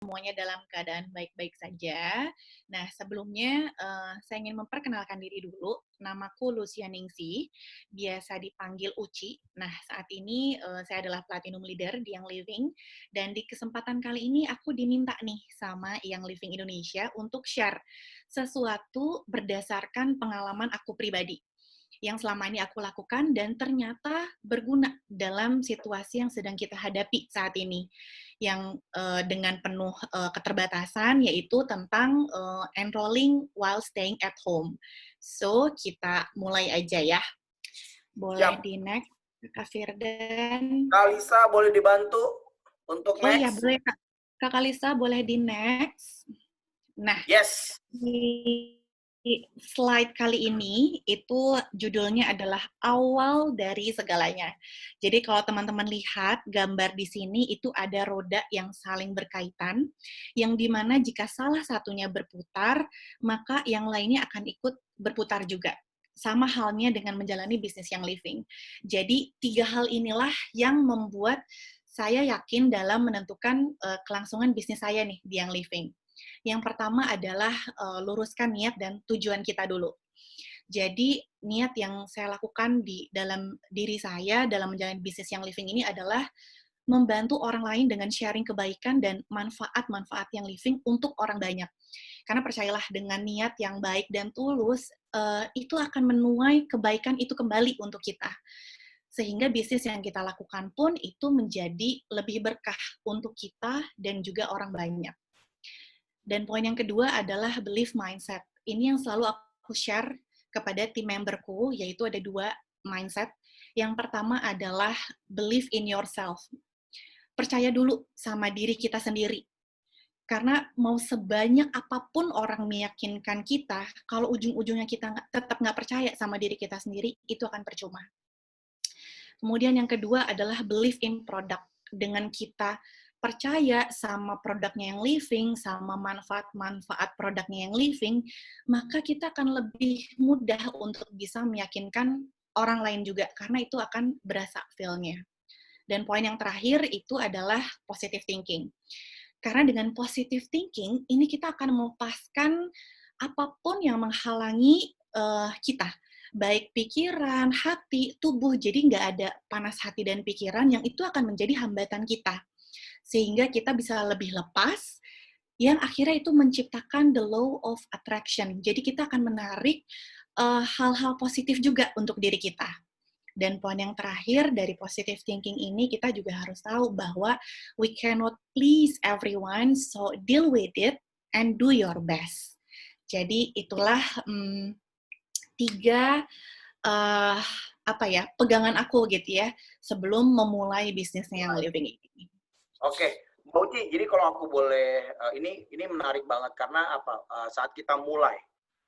semuanya dalam keadaan baik-baik saja. Nah, sebelumnya saya ingin memperkenalkan diri dulu. Namaku Lucia Ningsih, biasa dipanggil Uci. Nah, saat ini saya adalah Platinum Leader di Young Living, dan di kesempatan kali ini aku diminta nih sama Young Living Indonesia untuk share sesuatu berdasarkan pengalaman aku pribadi yang selama ini aku lakukan dan ternyata berguna dalam situasi yang sedang kita hadapi saat ini, yang dengan penuh keterbatasan, yaitu tentang enrolling while staying at home. So, kita mulai aja ya. Boleh Siap. di next, Kak Firdan. Kak Lisa boleh dibantu untuk Oh iya, next? boleh Kak Kalisa, boleh di next. Nah, Yes. di slide kali ini itu judulnya adalah awal dari segalanya. Jadi kalau teman-teman lihat gambar di sini itu ada roda yang saling berkaitan, yang dimana jika salah satunya berputar, maka yang lainnya akan ikut berputar juga. Sama halnya dengan menjalani bisnis Young Living. Jadi 3 hal inilah yang membuat saya yakin dalam menentukan kelangsungan bisnis saya nih di Young Living. Yang pertama adalah luruskan niat dan tujuan kita dulu. Jadi niat yang saya lakukan di dalam diri saya dalam menjalani bisnis Young Living ini adalah membantu orang lain dengan sharing kebaikan dan manfaat-manfaat Young Living untuk orang banyak. Karena percayalah dengan niat yang baik dan tulus, itu akan menuai kebaikan itu kembali untuk kita. Sehingga bisnis yang kita lakukan pun itu menjadi lebih berkah untuk kita dan juga orang banyak. Dan poin yang kedua adalah belief mindset. Ini yang selalu aku share kepada tim memberku, yaitu ada 2 mindset. Yang pertama adalah believe in yourself. Percaya dulu sama diri kita sendiri. Karena mau sebanyak apapun orang meyakinkan kita, kalau ujung-ujungnya kita tetap nggak percaya sama diri kita sendiri, itu akan percuma. Kemudian yang kedua adalah believe in product. Dengan kita percaya sama produknya yang living, sama manfaat-manfaat produknya yang living, maka kita akan lebih mudah untuk bisa meyakinkan orang lain juga, karena itu akan berasa feel-nya. Dan poin yang terakhir itu adalah positive thinking. Karena dengan positive thinking, ini kita akan melepaskan apapun yang menghalangi kita, baik pikiran, hati, tubuh, jadi nggak ada panas hati dan pikiran yang itu akan menjadi hambatan kita. Sehingga kita bisa lebih lepas, yang akhirnya itu menciptakan the law of attraction. Jadi kita akan menarik hal-hal positif juga untuk diri kita. Dan poin yang terakhir dari positive thinking ini, kita juga harus tahu bahwa we cannot please everyone, so deal with it and do your best. Jadi itulah 3 pegangan aku gitu ya, sebelum memulai bisnisnya Young Living ini. Oke, Mbak Uci, jadi kalau aku boleh, ini menarik banget karena apa? Saat kita mulai,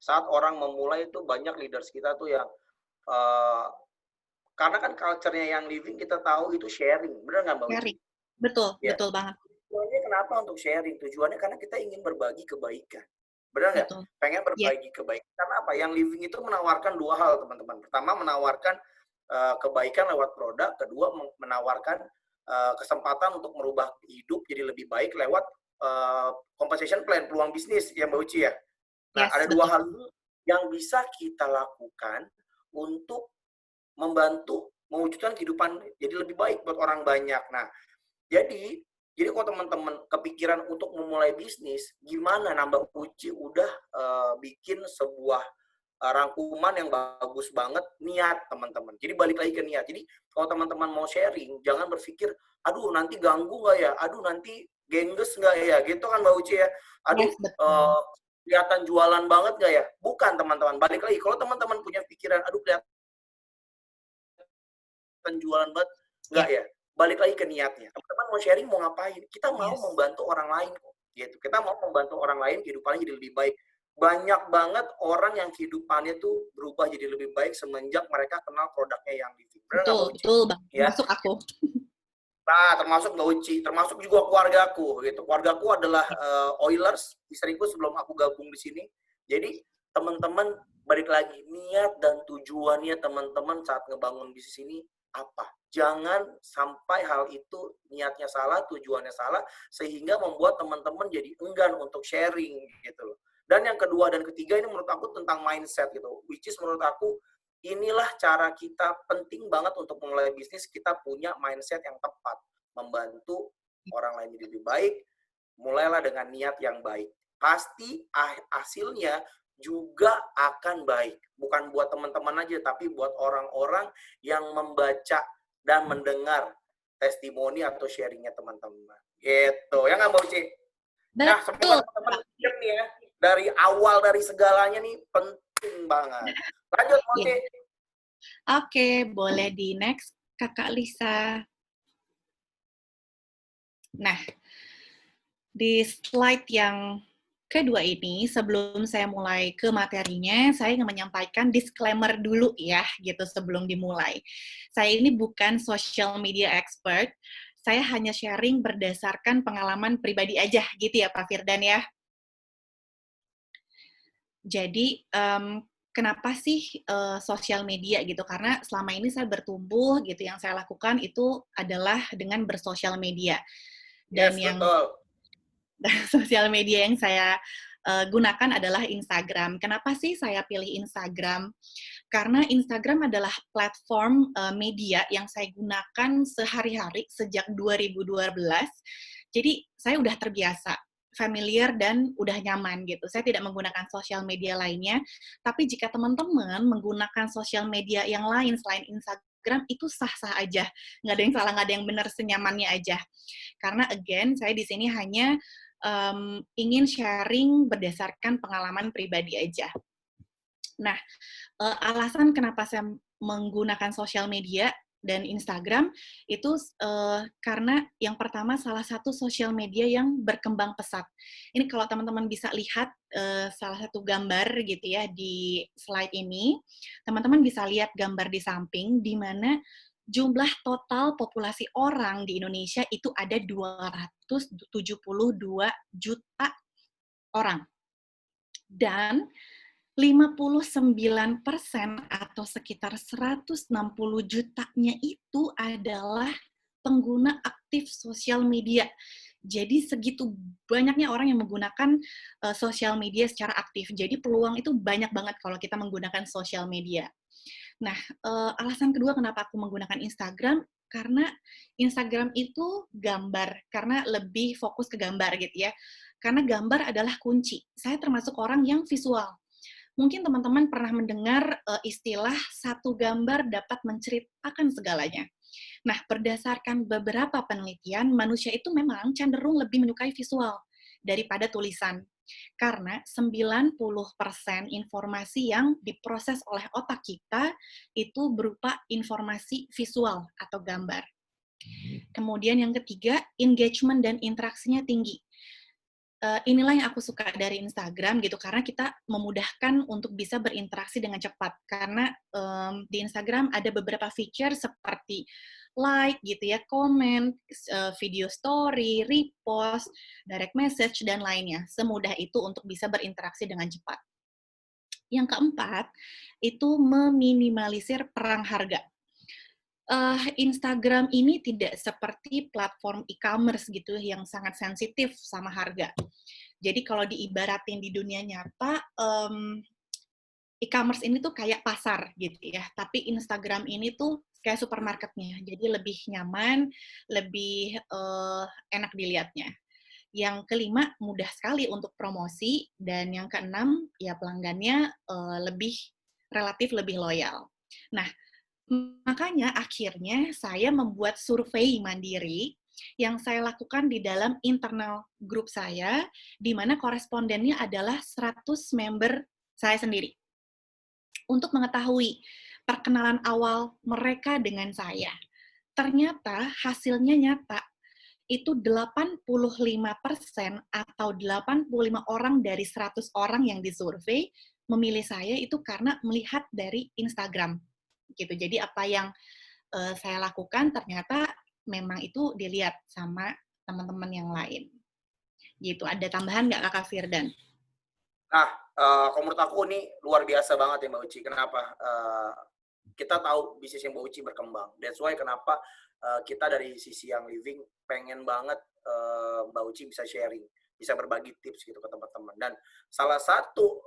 saat orang memulai itu banyak leaders kita tuh yang karena kan culture-nya Young Living kita tahu itu sharing, benar nggak Mbak Uci? Sharing, betul, Ya. betul banget. Tujuannya kenapa untuk sharing? Tujuannya karena kita ingin berbagi kebaikan. Benar nggak? Betul. Pengen Yes. berbagi kebaikan. Karena apa? Yang living itu menawarkan 2 hal, teman-teman. Pertama, menawarkan kebaikan lewat produk. Kedua, menawarkan kesempatan untuk merubah hidup jadi lebih baik lewat compensation plan, peluang bisnis, ya Mbak Uci ya. Nah, Yes, ada 2 betul. hal ini yang bisa kita lakukan untuk membantu mewujudkan kehidupan jadi lebih baik buat orang banyak. Nah, jadi kalau teman-teman kepikiran untuk memulai bisnis, gimana? Nah, Mbak Uci udah bikin sebuah rangkuman yang bagus banget, niat teman-teman. Jadi balik lagi ke niat. Jadi kalau teman-teman mau sharing, jangan berpikir, aduh nanti ganggu nggak ya? Aduh nanti gengges nggak ya? Gitu kan Mbak Uci ya? Aduh Yes, betul. kelihatan jualan banget nggak ya? Bukan teman-teman. Balik lagi, kalau teman-teman punya pikiran, aduh kelihatan jualan banget, nggak Yeah. ya? Balik lagi ke niatnya. Teman-teman mau sharing mau ngapain? Kita mau Yes. membantu orang lain kok. Gitu. Kita mau membantu orang lain kehidupannya jadi lebih baik. Banyak banget orang yang kehidupannya tuh berubah jadi lebih baik semenjak mereka kenal produknya yang Living. Benar nggak Mbak Betul, Uci? betul Bang. Ya. Masuk aku. Nah, termasuk Mbak Uci, termasuk juga keluargaku gitu. Keluargaku adalah Oilers, istriku sebelum aku gabung di sini. Jadi teman-teman balik lagi niat dan tujuannya teman-teman saat ngebangun bisnis ini apa? jangan sampai hal itu niatnya salah, tujuannya salah, sehingga membuat teman-teman jadi enggan untuk sharing gitu loh. Dan yang kedua dan ketiga ini menurut aku tentang mindset gitu, which is menurut aku inilah cara kita penting banget untuk memulai bisnis, kita punya mindset yang tepat, membantu orang lain jadi lebih baik, mulailah dengan niat yang baik. Pasti hasilnya juga akan baik. Bukan buat teman-teman aja, tapi buat orang-orang yang membaca dan mendengar testimoni atau sharingnya teman-teman. Gitu. Ya nggak, Mbak Uci? Nah, semoga Betul. teman-teman lihat nih ya, dari awal, dari segalanya nih, penting banget. Lanjut, Mbak Uci. Ya. Oke, boleh di next, Kakak Lisa. Nah, di slide yang kedua ini, sebelum saya mulai ke materinya, saya ingin menyampaikan disclaimer dulu ya, gitu sebelum dimulai. Saya ini bukan social media expert, saya hanya sharing berdasarkan pengalaman pribadi aja, gitu ya Pak Firdan ya. Jadi, kenapa sih sosial media gitu? Karena selama ini saya bertumbuh gitu, yang saya lakukan itu adalah dengan bersosial media. Dan Yes, yang betul. sosial media yang saya gunakan adalah Instagram. Kenapa sih saya pilih Instagram? Karena Instagram adalah platform media yang saya gunakan sehari-hari sejak 2012. Jadi saya udah terbiasa, familiar dan udah nyaman gitu. Saya tidak menggunakan sosial media lainnya. Tapi jika teman-teman menggunakan sosial media yang lain selain Instagram, itu sah-sah aja. Nggak ada yang salah, nggak ada yang benar, senyamannya aja. Karena again, saya di sini hanya ingin sharing berdasarkan pengalaman pribadi aja. Nah, alasan kenapa saya menggunakan sosial media dan Instagram itu karena yang pertama salah satu sosial media yang berkembang pesat. Ini kalau teman-teman bisa lihat salah satu gambar gitu ya di slide ini, teman-teman bisa lihat gambar di samping di mana jumlah total populasi orang di Indonesia itu ada 272 juta orang. Dan 59% atau sekitar 160 jutanya itu adalah pengguna aktif sosial media. Jadi segitu banyaknya orang yang menggunakan sosial media secara aktif. Jadi peluang itu banyak banget kalau kita menggunakan sosial media. Nah, alasan kedua kenapa aku menggunakan Instagram, karena Instagram itu gambar, karena lebih fokus ke gambar gitu ya. Karena gambar adalah kunci. Saya termasuk orang yang visual. Mungkin teman-teman pernah mendengar istilah satu gambar dapat menceritakan segalanya. Nah, berdasarkan beberapa penelitian, manusia itu memang cenderung lebih menyukai visual daripada tulisan. Karena 90% informasi yang diproses oleh otak kita itu berupa informasi visual atau gambar. Kemudian yang ketiga, engagement dan interaksinya tinggi. Inilah yang aku suka dari Instagram gitu, karena kita memudahkan untuk bisa berinteraksi dengan cepat. Karena di Instagram ada beberapa feature seperti like gitu ya, komen, video story, repost, direct message, dan lainnya. Semudah itu untuk bisa berinteraksi dengan cepat. Yang keempat, itu meminimalisir perang harga. Instagram ini tidak seperti platform e-commerce gitu yang sangat sensitif sama harga. Jadi kalau diibaratin di dunia nyata, e-commerce ini tuh kayak pasar gitu ya, tapi Instagram ini tuh kayak supermarketnya, jadi lebih nyaman, lebih enak dilihatnya. Yang kelima, mudah sekali untuk promosi, dan yang keenam, ya pelanggannya lebih relatif lebih loyal. Nah, makanya akhirnya saya membuat survei mandiri yang saya lakukan di dalam internal grup saya, di mana korespondennya adalah 100 member saya sendiri. Untuk mengetahui perkenalan awal mereka dengan saya. Ternyata hasilnya nyata, itu 85% atau 85 orang dari 100 orang yang disurvei memilih saya itu karena melihat dari Instagram gitu. Jadi apa yang saya lakukan ternyata memang itu dilihat sama teman-teman yang lain. Gitu. Ada tambahan nggak Kakak Firdan? Nah, kalau menurut aku ini luar biasa banget ya Mbak Uci. Kenapa? kita tahu bisnisnya Mbak Uci berkembang. That's why kenapa kita dari sisi yang living pengen banget Mbak Uci bisa sharing, bisa berbagi tips gitu ke teman-teman. Dan salah satu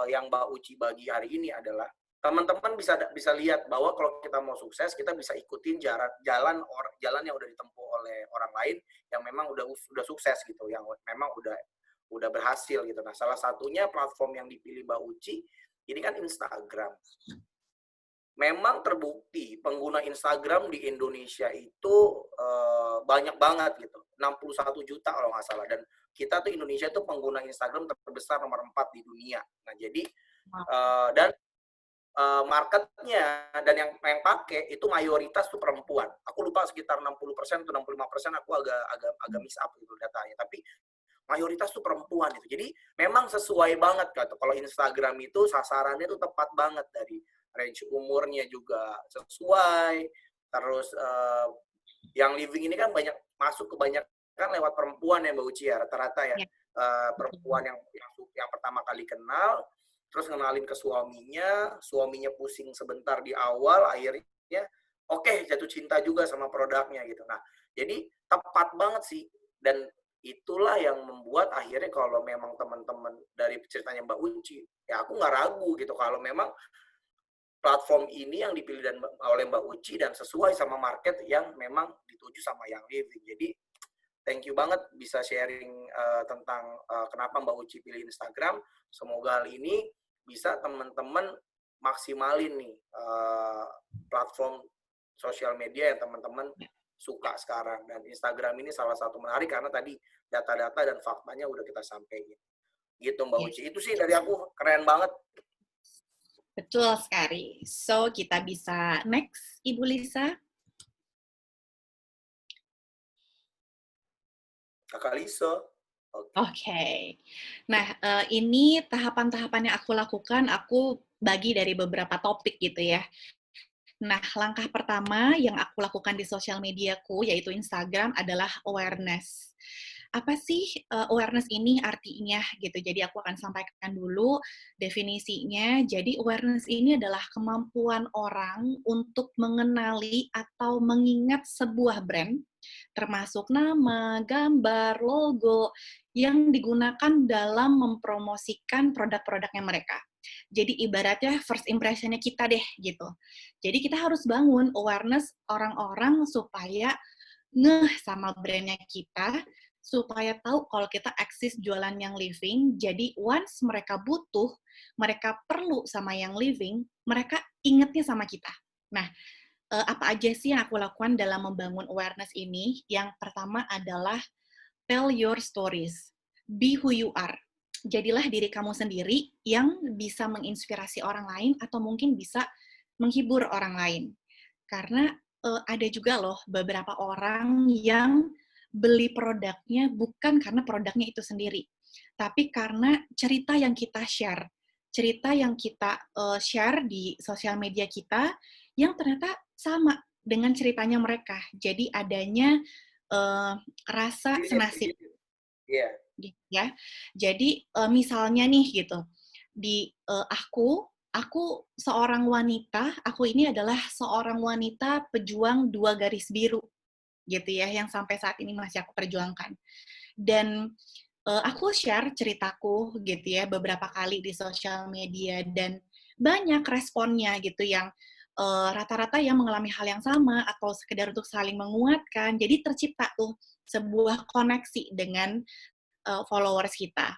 yang Mbak Uci bagi hari ini adalah teman-teman bisa lihat bahwa kalau kita mau sukses, kita bisa ikutin jalan yang udah ditempuh oleh orang lain yang memang udah sukses gitu, yang memang udah berhasil gitu. Nah, salah satunya platform yang dipilih Mbak Uci ini kan Instagram. Memang terbukti pengguna Instagram di Indonesia itu banyak banget gitu, 61 juta kalau nggak salah. Dan kita tuh Indonesia tuh pengguna Instagram terbesar nomor 4 di dunia. Nah, jadi dan marketnya dan yang pakai itu mayoritas tuh perempuan. Aku lupa sekitar 60% atau 65%, aku agak miss up gitu datanya. Tapi mayoritas tuh perempuan itu. Jadi memang sesuai banget kan. Kalau Instagram itu sasarannya tuh tepat banget, dari range umurnya juga sesuai. Terus yang living ini kan banyak masuk kebanyakan lewat perempuan ya Mbak Uci ya, rata-rata ya. Perempuan yang pertama kali kenal, terus ngenalin ke suaminya pusing sebentar di awal, akhirnya oke, jatuh cinta juga sama produknya gitu. Nah, jadi tepat banget sih. Dan itulah yang membuat akhirnya kalau memang teman-teman dari ceritanya Mbak Uci, ya aku nggak ragu gitu kalau memang platform ini yang dipilih oleh Mbak Uci dan sesuai sama market yang memang dituju sama yang living. Jadi thank you banget bisa sharing tentang kenapa Mbak Uci pilih Instagram. Semoga hal ini bisa teman-teman maksimalin nih platform sosial media yang teman-teman suka sekarang. Dan Instagram ini salah satu menarik karena tadi data-data dan faktanya udah kita sampaikan. Gitu Mbak Uci. Itu sih dari aku, keren banget. Betul sekali. So, kita bisa next, Ibu Lisa. Kakak Lisa. Oke. Nah, ini tahapan-tahapan yang aku lakukan, aku bagi dari beberapa topik gitu ya. Nah, langkah pertama yang aku lakukan di sosial mediaku, yaitu Instagram, adalah awareness. Apa sih awareness ini artinya gitu? Jadi aku akan sampaikan dulu definisinya. Jadi awareness ini adalah kemampuan orang untuk mengenali atau mengingat sebuah brand, termasuk nama, gambar, logo, yang digunakan dalam mempromosikan produk-produknya mereka. Jadi ibaratnya first impression-nya kita deh gitu. Jadi kita harus bangun awareness orang-orang supaya ngeh sama brand-nya kita, supaya tahu kalau kita eksis jualan yang living. Jadi once mereka butuh, mereka perlu sama yang living, mereka ingetnya sama kita. Nah, apa aja sih yang aku lakukan dalam membangun awareness ini? Yang pertama adalah tell your stories. Be who you are. Jadilah diri kamu sendiri yang bisa menginspirasi orang lain atau mungkin bisa menghibur orang lain. Karena ada juga loh beberapa orang yang beli produknya bukan karena produknya itu sendiri, tapi karena cerita yang kita share. Cerita yang kita share di sosial media kita yang ternyata sama dengan ceritanya mereka. Jadi adanya rasa senasib. Iya. Ya. Jadi misalnya nih gitu, di aku seorang wanita, aku ini adalah seorang wanita pejuang 2 garis biru gitu ya, yang sampai saat ini masih aku perjuangkan. Dan aku share ceritaku gitu ya beberapa kali di sosial media dan banyak responnya gitu yang rata-rata yang mengalami hal yang sama atau sekedar untuk saling menguatkan. Jadi tercipta tuh sebuah koneksi dengan followers kita.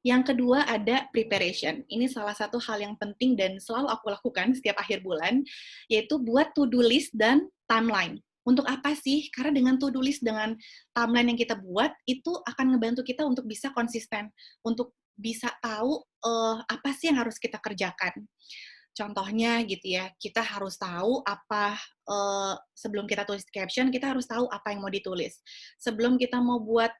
Yang kedua ada preparation. Ini salah satu hal yang penting dan selalu aku lakukan setiap akhir bulan, yaitu buat to-do list dan timeline. Untuk apa sih? Karena dengan to-do list, dengan timeline yang kita buat, itu akan ngebantu kita untuk bisa konsisten, untuk bisa tahu apa sih yang harus kita kerjakan. Contohnya gitu ya, kita harus tahu apa, sebelum kita tulis caption, kita harus tahu apa yang mau ditulis. Sebelum kita mau buat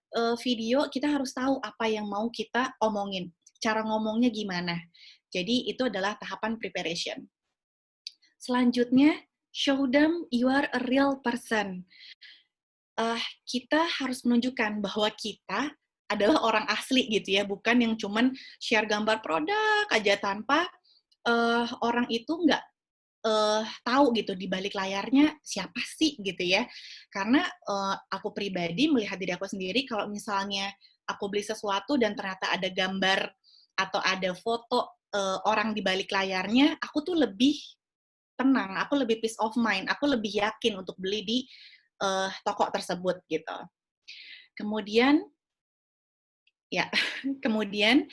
video, kita harus tahu apa yang mau kita omongin, cara ngomongnya gimana. Jadi itu adalah tahapan preparation. Selanjutnya, show them you are a real person. Kita harus menunjukkan bahwa kita adalah orang asli gitu ya, bukan yang cuman share gambar produk aja tanpa orang itu tahu gitu di balik layarnya siapa sih gitu ya. Karena aku pribadi melihat diri aku sendiri kalau misalnya aku beli sesuatu dan ternyata ada gambar atau ada foto orang di balik layarnya, aku tuh lebih tenang, aku lebih peace of mind, aku lebih yakin untuk beli di toko tersebut gitu. Kemudian ya, kemudian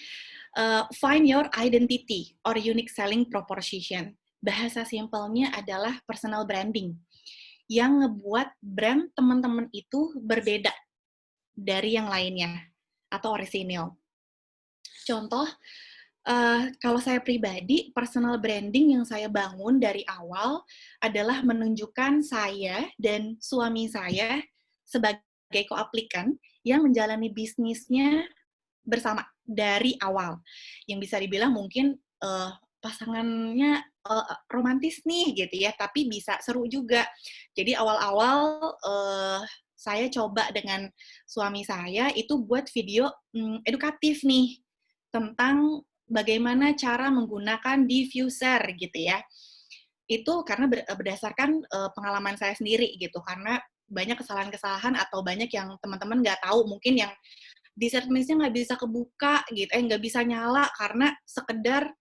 find your identity or unique selling proposition. Bahasa simpelnya adalah personal branding yang ngebuat brand teman-teman itu berbeda dari yang lainnya atau orisinil. Contoh, kalau saya pribadi, personal branding yang saya bangun dari awal adalah menunjukkan saya dan suami saya sebagai koaplikan yang menjalani bisnisnya bersama dari awal. Yang bisa dibilang mungkin pasangannya romantis nih gitu ya, tapi bisa seru juga. Jadi awal-awal saya coba dengan suami saya itu buat video edukatif nih tentang bagaimana cara menggunakan diffuser gitu ya. Itu karena berdasarkan pengalaman saya sendiri gitu, karena banyak kesalahan-kesalahan atau banyak yang teman-teman nggak tahu, mungkin yang dessert mix-nya nggak bisa kebuka gitu, nggak bisa nyala karena sekedar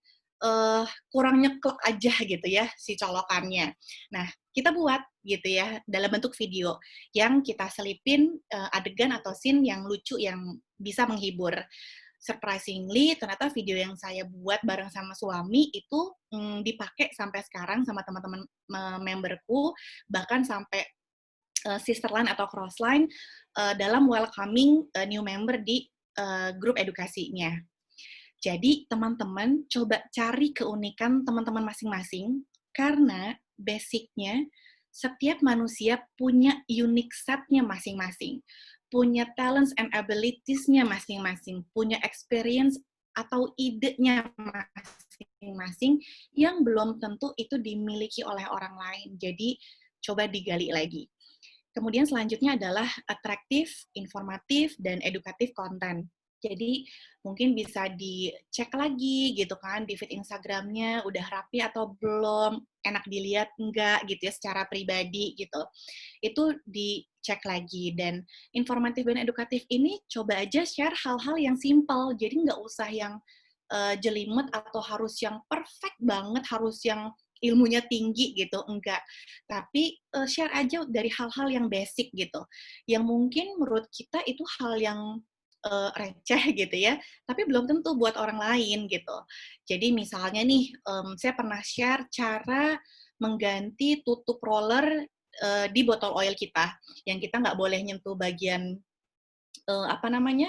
kurang nyeklek aja gitu ya si colokannya. Nah, kita buat gitu ya dalam bentuk video yang kita selipin adegan atau scene yang lucu yang bisa menghibur. Surprisingly, ternyata video yang saya buat bareng sama suami itu dipakai sampai sekarang sama teman-teman memberku, bahkan sampai sister line atau cross line dalam welcoming new member di grup edukasinya. Jadi teman-teman coba cari keunikan teman-teman masing-masing karena basicnya setiap manusia punya unique set-nya masing-masing, punya talents and abilities-nya masing-masing, punya experience atau ide-nya masing-masing yang belum tentu itu dimiliki oleh orang lain. Jadi coba digali lagi. Kemudian selanjutnya adalah atraktif, informatif, dan edukatif konten. Jadi mungkin bisa dicek lagi gitu kan di feed Instagramnya udah rapi atau belum, enak dilihat enggak gitu ya secara pribadi gitu. Itu dicek lagi dan informatif dan edukatif ini coba aja share hal-hal yang simple. Jadi nggak usah yang jelimet atau harus yang perfect banget, harus yang ilmunya tinggi gitu, enggak. Tapi share aja dari hal-hal yang basic gitu, yang mungkin menurut kita itu hal yang receh gitu ya, tapi belum tentu buat orang lain gitu. Jadi misalnya nih, saya pernah share cara mengganti tutup roller di botol oil kita, yang kita nggak boleh nyentuh bagian apa namanya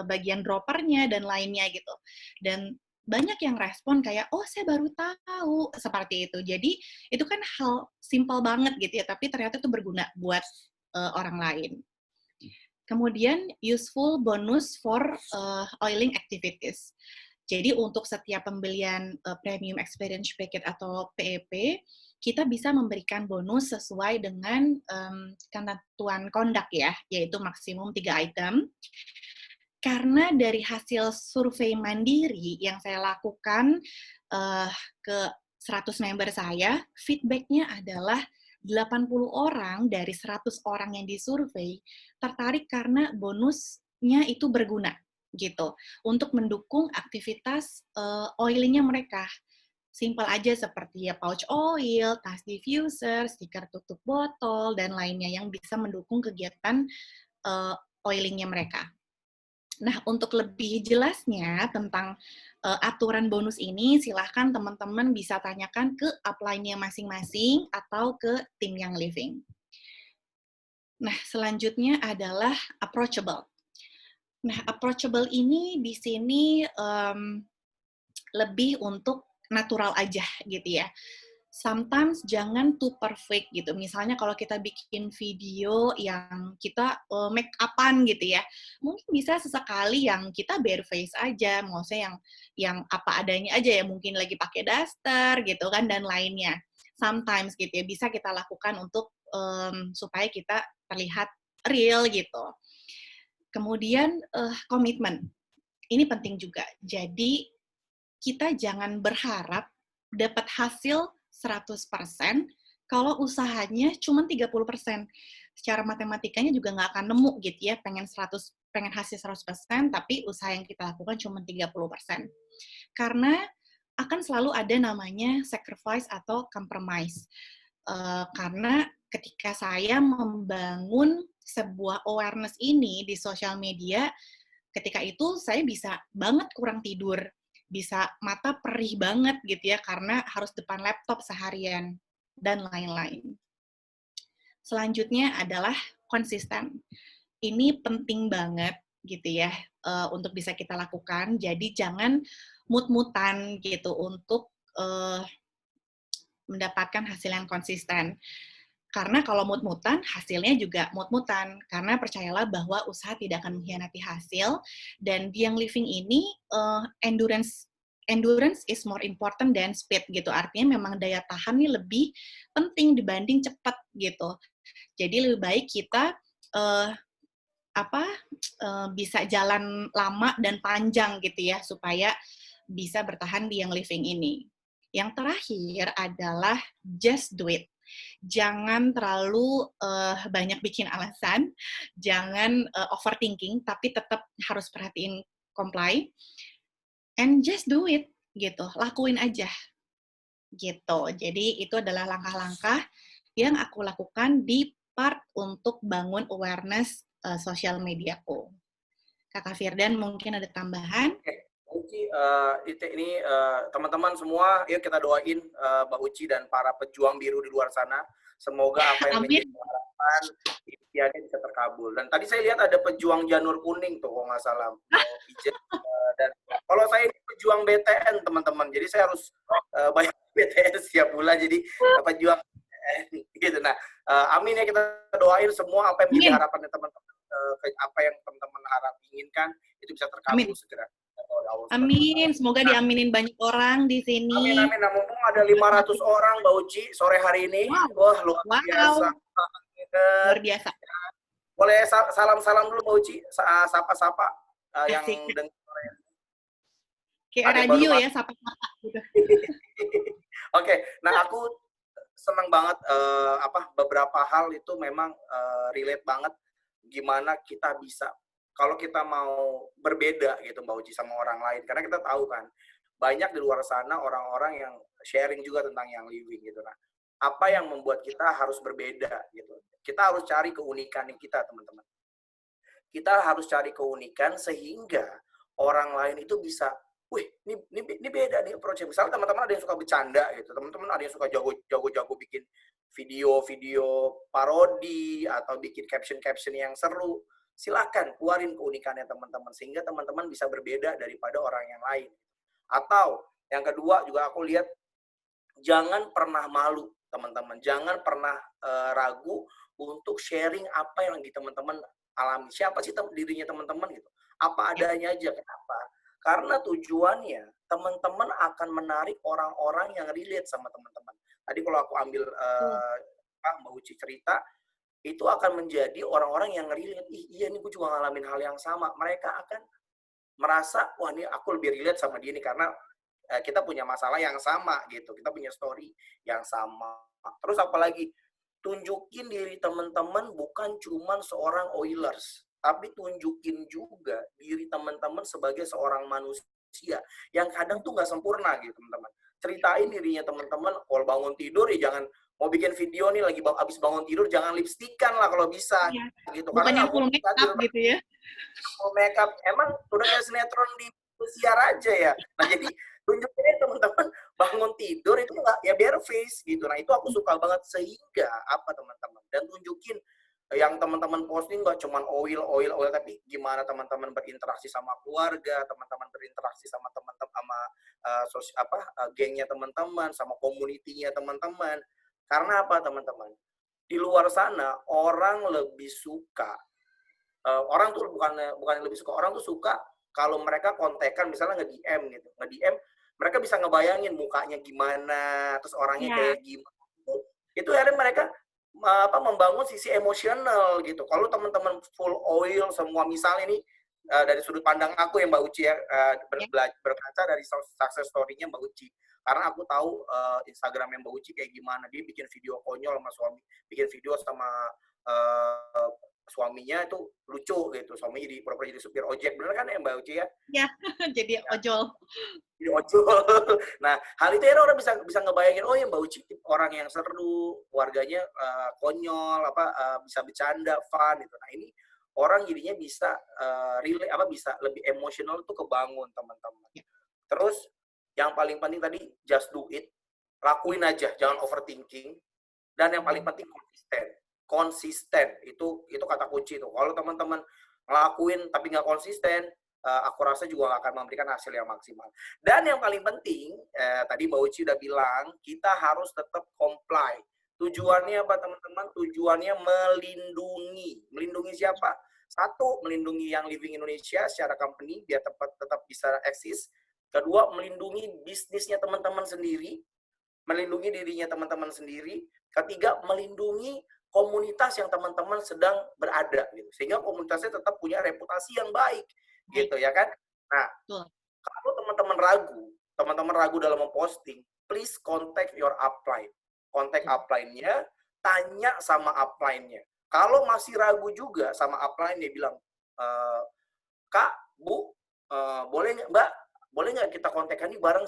bagian droppernya dan lainnya gitu. Dan banyak yang respon kayak, oh saya baru tahu seperti itu. Jadi itu kan hal simpel banget gitu ya, tapi ternyata itu berguna buat orang lain. Kemudian useful bonus for oiling activities. Jadi untuk setiap pembelian premium experience package atau PEP, kita bisa memberikan bonus sesuai dengan ketentuan kondak ya, yaitu maksimum 3 item. Karena dari hasil survei mandiri yang saya lakukan ke 100 member saya, feedback-nya adalah 80 orang dari 100 orang yang disurvei tertarik karena bonusnya itu berguna gitu untuk mendukung aktivitas oilingnya mereka. Simple aja seperti ya pouch oil, tas diffuser, stiker tutup botol, dan lainnya yang bisa mendukung kegiatan oilingnya mereka. Nah, untuk lebih jelasnya tentang aturan bonus ini, silahkan teman-teman bisa tanyakan ke upline-nya masing-masing atau ke tim yang living. Nah, selanjutnya adalah approachable. Nah, approachable ini di sini lebih untuk natural aja gitu ya. Sometimes jangan too perfect gitu. Misalnya kalau kita bikin video yang kita make up-an gitu ya, mungkin bisa sesekali yang kita bare face aja, maksudnya yang apa adanya aja ya, mungkin lagi pakai daster gitu kan dan lainnya. Sometimes gitu ya bisa kita lakukan untuk supaya kita terlihat real gitu. Kemudian komitmen. Ini penting juga. Jadi kita jangan berharap dapat hasil 100% kalau usahanya cuma 30%. Secara matematikanya juga nggak akan nemu gitu ya, pengen hasil 100%, tapi usaha yang kita lakukan cuma 30%. Karena akan selalu ada namanya sacrifice atau compromise. Karena ketika saya membangun sebuah awareness ini di sosial media, ketika itu saya bisa banget kurang tidur, bisa mata perih banget gitu ya, karena harus depan laptop seharian, dan lain-lain. Selanjutnya adalah konsisten. Ini penting banget gitu ya, untuk bisa kita lakukan. Jadi jangan mut-mutan gitu untuk mendapatkan hasil yang konsisten. Karena kalau mut-mutan, hasilnya juga mut-mutan. Karena percayalah bahwa usaha tidak akan mengkhianati hasil, dan di yang living ini, endurance is more important than speed gitu. Artinya memang daya tahan ini lebih penting dibanding cepat gitu. Jadi lebih baik kita bisa jalan lama dan panjang gitu ya, supaya bisa bertahan di yang living ini. Yang terakhir adalah just do it. Jangan terlalu banyak bikin alasan, jangan overthinking, tapi tetap harus perhatiin comply, and just do it, gitu. Lakuin aja, gitu. Jadi itu adalah langkah-langkah yang aku lakukan di part untuk bangun awareness sosial mediaku. Kakak Firdan mungkin ada tambahan? Uci, ini teman-teman semua, yuk kita doain Mbak Uci dan para pejuang biru di luar sana. Semoga apa yang menjadi harapan impiannya bisa terkabul. Dan tadi saya lihat ada pejuang janur kuning tuh, kalau nggak salah. Dan kalau saya ini pejuang BTN, teman-teman. Jadi saya harus bayar BTN setiap bulan. Jadi pejuang BTN, gitu. Nah, amin ya, kita doain semua apa yang menjadi harapannya teman-teman. Apa yang teman-teman harap inginkan itu bisa terkabul segera. Amin, semoga diaminin banyak orang di sini. Amin, amin. Nah, mumpung ada 500 orang, Mbak Uci, sore hari ini. Wah, luar biasa. Luar biasa. Boleh salam-salam dulu, Mbak Uci. Sapa-sapa yang dengar. Kayak radio ya, sapa-sapa gitu. Oke, nah aku senang banget beberapa hal itu memang relate banget gimana kita bisa kalau kita mau berbeda gitu Mbak Uci sama orang lain, karena kita tahu kan banyak di luar sana orang-orang yang sharing juga tentang yang living gitu. Nah, apa yang membuat kita harus berbeda gitu? Kita harus cari keunikan kita, teman-teman. Kita harus cari keunikan sehingga orang lain itu bisa, wih, ini beda nih approach-nya. Misalnya teman-teman ada yang suka bercanda gitu, teman-teman ada yang suka jago bikin video parodi atau bikin caption yang seru. Silakan keluarin keunikannya teman-teman sehingga teman-teman bisa berbeda daripada orang yang lain. Atau yang kedua juga aku lihat, jangan pernah malu teman-teman, jangan pernah ragu untuk sharing apa yang lagi teman-teman alami. Siapa sih dirinya teman-teman gitu? Apa adanya aja. Kenapa? Karena tujuannya teman-teman akan menarik orang-orang yang relate sama teman-teman. Tadi kalau aku ambil Mbak Uci cerita, itu akan menjadi orang-orang yang relate. Iya nih, gue juga ngalamin hal yang sama. Mereka akan merasa, wah ini aku lebih relate sama dia nih, karena kita punya masalah yang sama gitu. Kita punya story yang sama. Terus apalagi, tunjukin diri teman-teman bukan cuman seorang Oilers, tapi tunjukin juga diri teman-teman sebagai seorang manusia yang kadang tuh nggak sempurna gitu teman-teman. Ceritain dirinya teman-teman, kalau bangun tidur ya jangan, mau bikin video nih lagi abis bangun tidur, jangan lipstikan lah kalau bisa gitu. Bukan yang full makeup gitu ya. Full makeup, emang udah kayak sinetron di siar aja ya. Nah jadi tunjukin teman-teman bangun tidur itu nggak ya bare face gitu. Nah itu aku suka banget, sehingga apa teman-teman, dan tunjukin yang teman-teman posting nggak cuman oil, tapi gimana teman-teman berinteraksi sama keluarga, teman-teman berinteraksi sama teman-teman, sama gengnya teman-teman, sama komunitinya teman-teman. Karena apa teman-teman? Di luar sana orang lebih suka, orang tuh bukan lebih suka, orang tuh suka kalau mereka kontekan, misalnya nge-DM gitu, nge-DM mereka bisa ngebayangin mukanya gimana, terus orangnya kayak gimana. Itu akhirnya mereka membangun sisi emosional gitu. Kalau teman-teman full oil semua, misalnya ini dari sudut pandang aku ya Mbak Uci ya, berkaca dari success story-nya Mbak Uci. karena aku tahu Instagram yang Mbak Uci kayak gimana. Dia bikin video konyol sama suami, bikin video sama uh, suaminya itu lucu gitu. Suaminya jadi pura-pura jadi supir ojek, bener kan ya Mbak Uci ya? Ya, jadi Ya, ojol. jadi ojol. Nah, hal itu ya orang bisa bisa ngebayangin, oh ya Mbak Uci orang yang seru, keluarganya konyol, bisa bercanda, fun gitu. Nah ini orang jadinya bisa relate, bisa lebih emosional tuh kebangun teman-teman. Terus yang paling penting tadi just do it, lakuin aja, jangan overthinking. Dan yang paling penting konsisten. Konsisten itu kata kunci tuh. Kalau teman-teman ngelakuin tapi nggak konsisten, aku rasa juga nggak akan memberikan hasil yang maksimal. Dan yang paling penting, tadi Mbak Uci udah bilang, kita harus tetap comply. Tujuannya apa teman-teman? Tujuannya melindungi. Melindungi siapa? Satu, melindungi yang Living Indonesia secara company biar tetap bisa eksis. Kedua, melindungi bisnisnya teman-teman sendiri, melindungi dirinya teman-teman sendiri. Ketiga, melindungi komunitas yang teman-teman sedang berada gitu. Sehingga komunitasnya tetap punya reputasi yang baik gitu ya kan. Nah, kalau teman-teman ragu dalam memposting, please contact your upline. Kontak upline-nya, tanya sama upline-nya. Kalau masih ragu juga sama upline, dia bilang, Kak, Bu, boleh nggak Mbak, boleh nggak kita kontekan ini bareng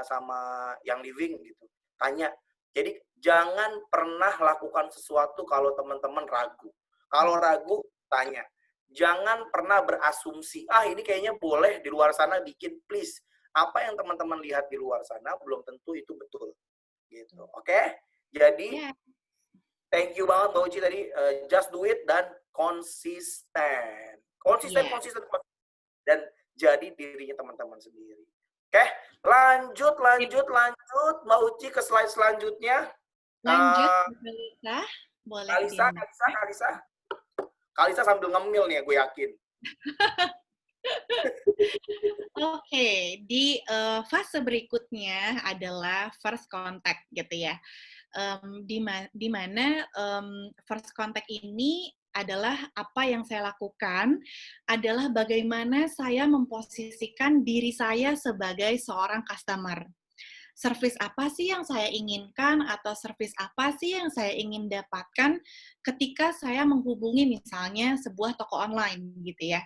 sama yang living gitu. Tanya. Jadi jangan pernah lakukan sesuatu kalau teman-teman ragu. Kalau ragu, tanya. Jangan pernah berasumsi, ini kayaknya boleh di luar sana bikin, please. Apa yang teman-teman lihat di luar sana belum tentu itu betul. Gitu. Oke? Jadi thank you banget Mbak Uci tadi, just do it dan konsisten. Konsisten. Dan jadi dirinya teman-teman sendiri. Oke, lanjut Mbak Uci ke slide selanjutnya. Lanjut, Kalisa. Boleh Kalisa sambil ngemil nih, gue yakin. Oke, di fase berikutnya adalah first contact gitu ya. Di mana first contact ini adalah apa yang saya lakukan adalah bagaimana saya memposisikan diri saya sebagai seorang customer. Service apa sih yang saya inginkan atau service apa sih yang saya ingin dapatkan ketika saya menghubungi misalnya sebuah toko online gitu ya.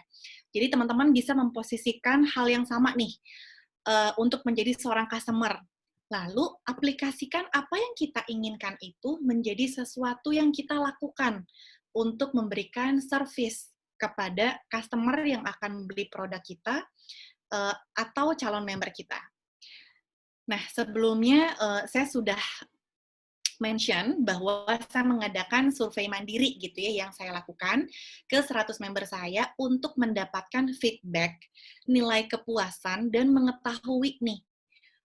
Jadi teman-teman bisa memposisikan hal yang sama nih untuk menjadi seorang customer. Lalu aplikasikan apa yang kita inginkan itu menjadi sesuatu yang kita lakukan untuk memberikan service kepada customer yang akan membeli produk kita atau calon member kita. Nah, sebelumnya saya sudah mention bahwa saya mengadakan survei mandiri gitu ya yang saya lakukan ke 100 member saya untuk mendapatkan feedback, nilai kepuasan dan mengetahui nih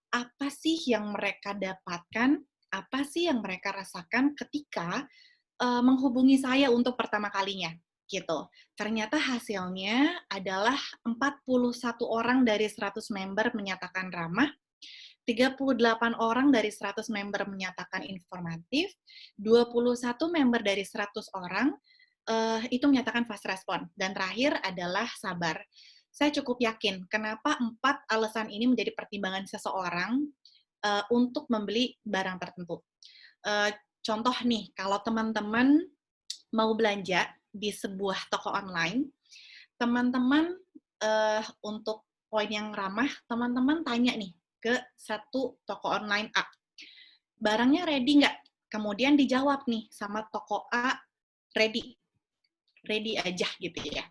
apa sih yang mereka dapatkan, apa sih yang mereka rasakan ketika menghubungi saya untuk pertama kalinya gitu. Ternyata hasilnya adalah 41 orang dari 100 member menyatakan ramah, 38 orang dari 100 member menyatakan informatif, 21 member dari 100 orang itu menyatakan fast respon, dan terakhir adalah sabar. Saya cukup yakin kenapa 4 alasan ini menjadi pertimbangan seseorang untuk membeli barang tertentu. Contoh nih, kalau teman-teman mau belanja di sebuah toko online, teman-teman untuk poin yang ramah, teman-teman tanya nih, ke satu toko online A. Barangnya ready nggak? Kemudian dijawab nih sama toko A, ready. Ready aja gitu ya.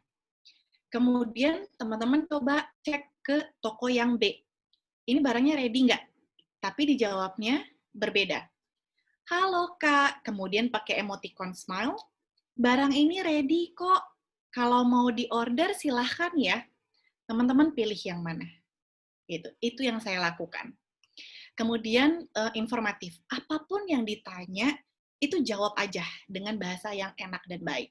Kemudian teman-teman coba cek ke toko yang B. Ini barangnya ready nggak? Tapi dijawabnya berbeda. Halo Kak, kemudian pakai emoticon smile. Barang ini ready kok. Kalau mau di-order silahkan ya. Teman-teman pilih yang mana. Itu yang saya lakukan. Kemudian informatif, apapun yang ditanya itu jawab aja dengan bahasa yang enak dan baik.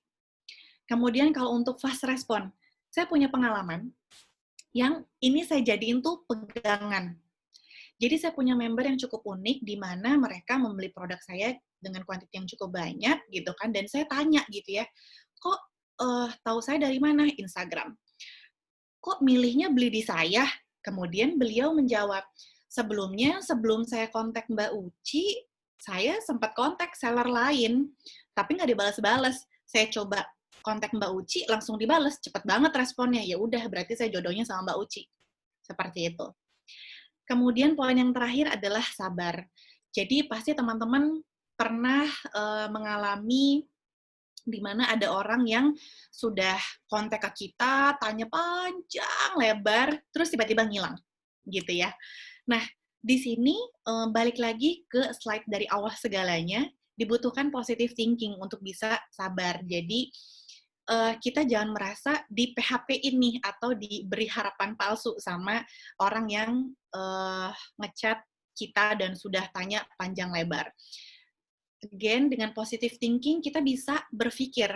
Kemudian kalau untuk fast respon, saya punya pengalaman yang ini saya jadiin tuh pegangan. Jadi saya punya member yang cukup unik di mana mereka membeli produk saya dengan kuantitas yang cukup banyak gitu kan, dan saya tanya gitu ya, kok tahu saya dari mana? Instagram. Kok milihnya beli di saya? Kemudian beliau menjawab, Sebelumnya, sebelum saya kontak Mbak Uci, saya sempat kontak seller lain, tapi nggak dibalas-balas. Saya coba kontak Mbak Uci, langsung dibales. Cepet banget responnya. Ya udah, berarti saya jodohnya sama Mbak Uci. Seperti itu. Kemudian poin yang terakhir adalah sabar. Jadi pasti teman-teman pernah mengalami di mana ada orang yang sudah kontak ke kita, tanya panjang lebar, terus tiba-tiba ngilang, gitu ya. Nah, di sini balik lagi ke slide dari awal segalanya, dibutuhkan positive thinking untuk bisa sabar. Jadi kita jangan merasa di PHP ini atau diberi harapan palsu sama orang yang ngechat kita dan sudah tanya panjang lebar. Again, dengan positive thinking kita bisa berpikir,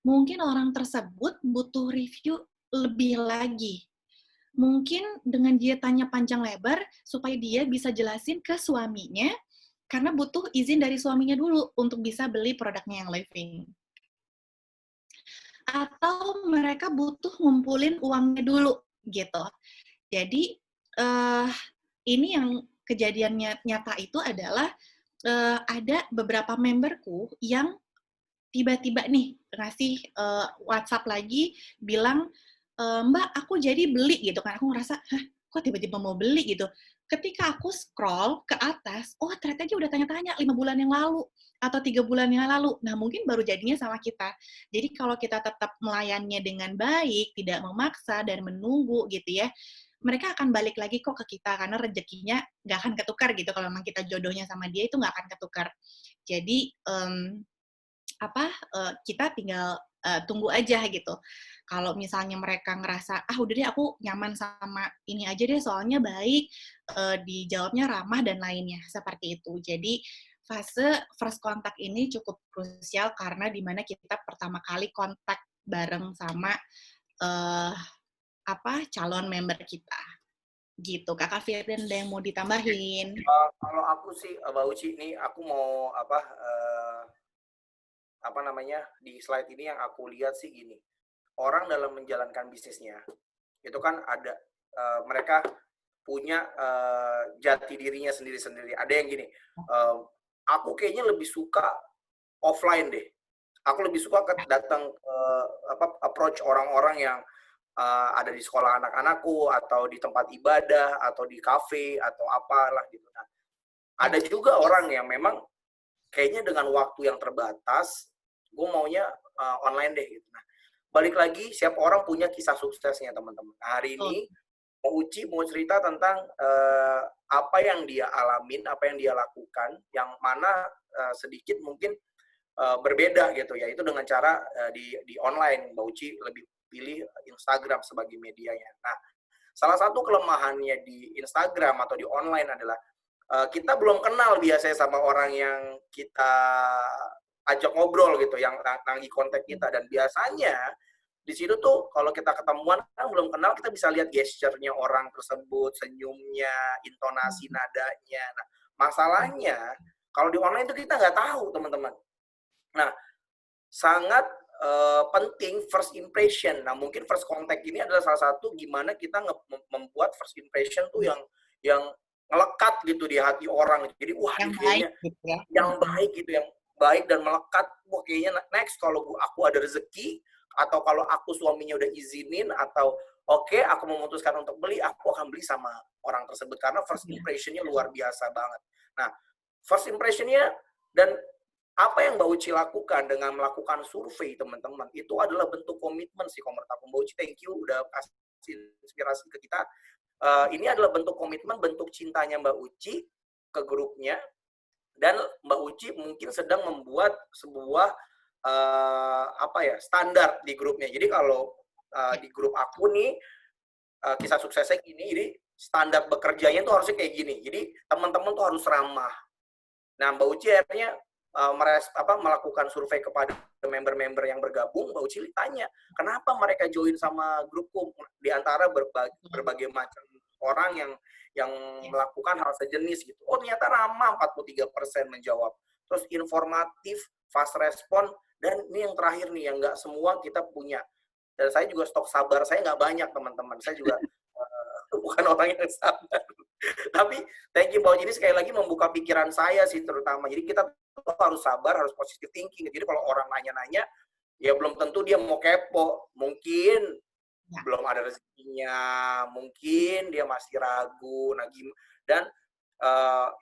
mungkin orang tersebut butuh review lebih lagi. Mungkin dengan dia tanya panjang lebar, supaya dia bisa jelasin ke suaminya, karena butuh izin dari suaminya dulu untuk bisa beli produknya yang living. Atau mereka butuh ngumpulin uangnya dulu, gitu. Jadi, ini yang kejadiannya nyata itu adalah, ada beberapa memberku yang tiba-tiba nih ngasih WhatsApp lagi bilang, Mbak, aku jadi beli gitu kan. Aku ngerasa, hah, kok tiba-tiba mau beli gitu. Ketika aku scroll ke atas, oh ternyata dia udah tanya-tanya 5 bulan yang lalu atau 3 bulan yang lalu. Nah, mungkin baru jadinya sama kita. Jadi kalau kita tetap melayannya dengan baik, tidak memaksa dan menunggu gitu ya, mereka akan balik lagi kok ke kita karena rezekinya nggak akan ketukar gitu. Kalau memang kita jodohnya sama dia itu nggak akan ketukar. Jadi kita tinggal tunggu aja gitu. Kalau misalnya mereka ngerasa, udah deh aku nyaman sama ini aja deh, soalnya baik, dijawabnya ramah dan lainnya, seperti itu. Jadi fase first contact ini cukup krusial karena dimana kita pertama kali kontak bareng sama calon member kita. Gitu, Kakak Firdan, ada yang mau ditambahin? Kalau aku sih, Mbak Uci, ini aku mau di slide ini yang aku lihat sih gini, orang dalam menjalankan bisnisnya itu kan ada mereka punya jati dirinya sendiri-sendiri. Ada yang gini, aku kayaknya lebih suka offline deh. Aku lebih suka datang approach orang-orang yang ada di sekolah anak-anakku atau di tempat ibadah atau di kafe atau apalah gitu. Nah, ada juga orang yang memang kayaknya dengan waktu yang terbatas, gue maunya online deh gitu. Nah, balik lagi, setiap orang punya kisah suksesnya, teman-teman. Nah, hari ini, Uci mau cerita tentang apa yang dia alamin, apa yang dia lakukan, yang mana sedikit mungkin berbeda gitu, yaitu dengan cara di online. Mbak Uci lebih pilih Instagram sebagai medianya. Nah, salah satu kelemahannya di Instagram atau di online adalah kita belum kenal biasanya sama orang yang kita ajak ngobrol gitu, yang nagih kontak kita. Dan biasanya di situ tuh kalau kita ketemuan kan belum kenal, kita bisa lihat gesturnya orang tersebut, senyumnya, intonasi nadanya. Nah, masalahnya kalau di online itu kita nggak tahu, teman-teman. Nah, sangat penting first impression. Nah, mungkin first contact ini adalah salah satu gimana kita membuat first impression tuh yang melekat gitu di hati orang. Jadi wah, Yang kayaknya baik gitu ya. yang baik gitu, yang baik dan melekat. Wah, kayaknya next kalau aku ada rezeki atau kalau aku suaminya udah izinin atau oke, aku memutuskan untuk beli, aku akan beli sama orang tersebut karena first impression-nya luar biasa banget. Nah, first impression-nya dan apa yang Mbak Uci lakukan dengan melakukan survei, teman-teman, itu adalah bentuk komitmen sih kalau menurut aku. Mbak Uci, thank you udah kasih inspirasi ke kita. Ini adalah bentuk komitmen, bentuk cintanya Mbak Uci ke grupnya, dan Mbak Uci mungkin sedang membuat sebuah standar di grupnya. Jadi kalau di grup aku nih, kisah suksesnya gini, jadi standar bekerjanya tuh harusnya kayak gini. Jadi teman-teman tuh harus ramah. Nah, Mbak Uci akhirnya melakukan survei kepada member-member yang bergabung. Mbak Uci tanya, kenapa mereka join sama grupku? Di antara berbagai macam orang yang melakukan hal sejenis gitu. Oh, ternyata ramah, 43% menjawab. Terus informatif, fast respon, dan ini yang terakhir nih, yang nggak semua kita punya. Dan saya juga stok sabar saya nggak banyak, teman-teman. Saya juga bukan orang yang sabar. Tapi thank you Mbak, ini sekali lagi membuka pikiran saya sih terutama. Jadi kita tuh harus sabar, harus positive thinking. Jadi kalau orang nanya-nanya, ya belum tentu dia mau kepo. Mungkin Ya, belum ada rezekinya, mungkin dia masih ragu. Nah, dan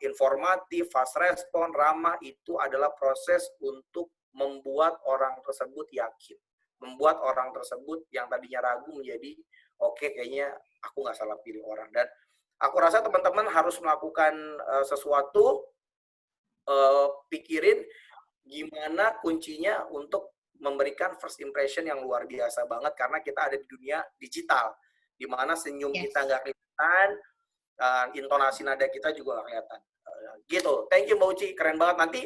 informatif, fast respon, ramah itu adalah proses untuk membuat orang tersebut yakin. Membuat orang tersebut yang tadinya ragu menjadi, oke, kayaknya aku nggak salah pilih orang. Dan aku rasa teman-teman harus melakukan sesuatu, pikirin gimana kuncinya untuk memberikan first impression yang luar biasa banget karena kita ada di dunia digital, di mana senyum kita yes. nggak kelihatan, intonasi nada kita juga nggak kelihatan. Gitu. Thank you Mbak Uci, keren banget. Nanti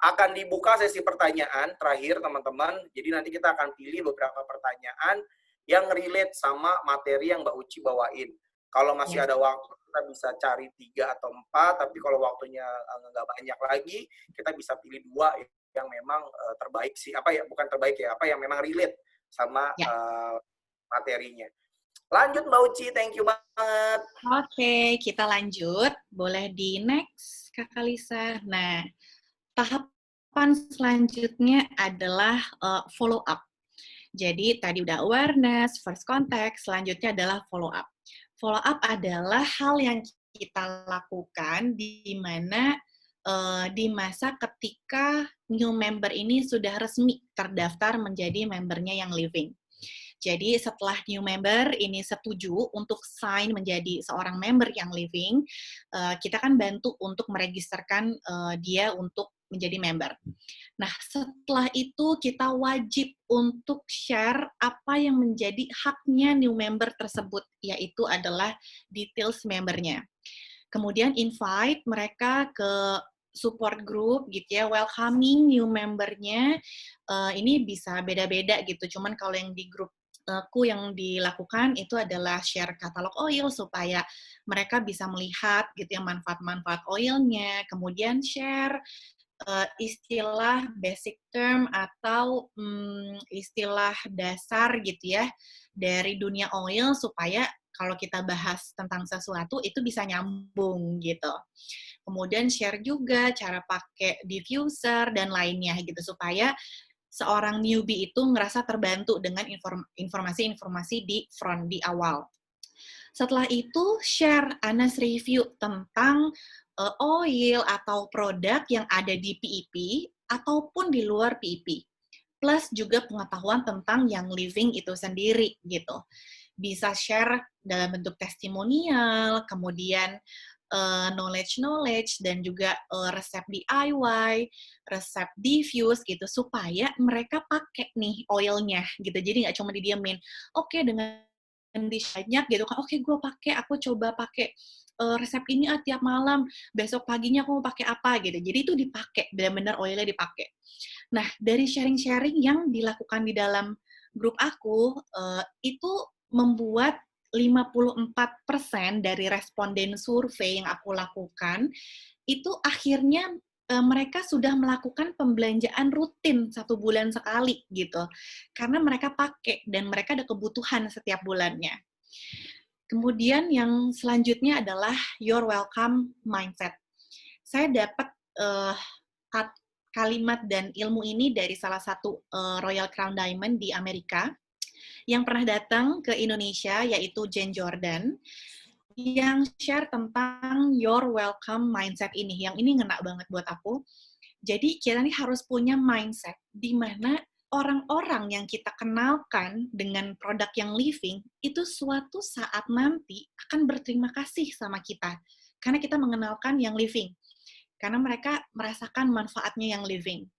akan dibuka sesi pertanyaan terakhir teman-teman. Jadi nanti kita akan pilih beberapa pertanyaan yang relate sama materi yang Mbak Uci bawain. Kalau masih Yes. ada waktu, kita bisa cari 3 atau 4, tapi kalau waktunya nggak banyak lagi, kita bisa pilih 2 yang memang terbaik sih. Apa ya, bukan terbaik ya, apa yang memang relate sama Ya. materinya. Lanjut Mbak Uci, thank you banget. Oke, kita lanjut. Boleh di next, Kakak Lisa. Nah, tahapan selanjutnya adalah follow up. Jadi tadi udah awareness, first contact, selanjutnya adalah follow up. Follow up adalah hal yang kita lakukan di mana di masa ketika new member ini sudah resmi terdaftar menjadi membernya yang living. Jadi setelah new member ini setuju untuk sign menjadi seorang member yang living, kita kan bantu untuk meregisterkan dia untuk menjadi member. Nah, setelah itu kita wajib untuk share apa yang menjadi haknya new member tersebut, yaitu adalah details membernya. Kemudian invite mereka ke support group gitu ya, welcoming new membernya. Ini bisa beda-beda gitu, cuman kalau yang di grup aku yang dilakukan itu adalah share katalog oil supaya mereka bisa melihat gitu ya manfaat-manfaat oilnya, kemudian share istilah basic term atau istilah dasar gitu ya dari dunia oil supaya kalau kita bahas tentang sesuatu itu bisa nyambung gitu. Kemudian share juga cara pakai diffuser dan lainnya gitu supaya seorang newbie itu ngerasa terbantu dengan informasi-informasi di front di awal. Setelah itu share honest review tentang oil atau produk yang ada di PEP ataupun di luar PEP. Plus juga pengetahuan tentang yang living itu sendiri gitu. Bisa share dalam bentuk testimonial, kemudian knowledge dan juga resep DIY, resep diffuse gitu supaya mereka pakai nih oilnya gitu. Jadi nggak cuma didiamin. Oke, dengan banyak gitu kan, oke gue pakai, aku coba pakai resep ini tiap malam, besok paginya aku mau pakai apa gitu. Jadi itu dipakai, benar-benar oilnya dipakai. Nah, dari sharing-sharing yang dilakukan di dalam grup aku, itu membuat 54% dari responden survei yang aku lakukan, itu akhirnya mereka sudah melakukan pembelanjaan rutin 1 bulan sekali gitu. Karena mereka pakai dan mereka ada kebutuhan setiap bulannya. Kemudian yang selanjutnya adalah your welcome mindset. Saya dapat uh, kalimat dan ilmu ini dari salah satu Royal Crown Diamond di Amerika yang pernah datang ke Indonesia, yaitu Jen Jordan, yang share tentang your welcome mindset ini. Yang ini ngena banget buat aku. Jadi kita nih harus punya mindset di mana orang-orang yang kita kenalkan dengan produk yang living itu suatu saat nanti akan berterima kasih sama kita karena kita mengenalkan yang living. Karena mereka merasakan manfaatnya yang living.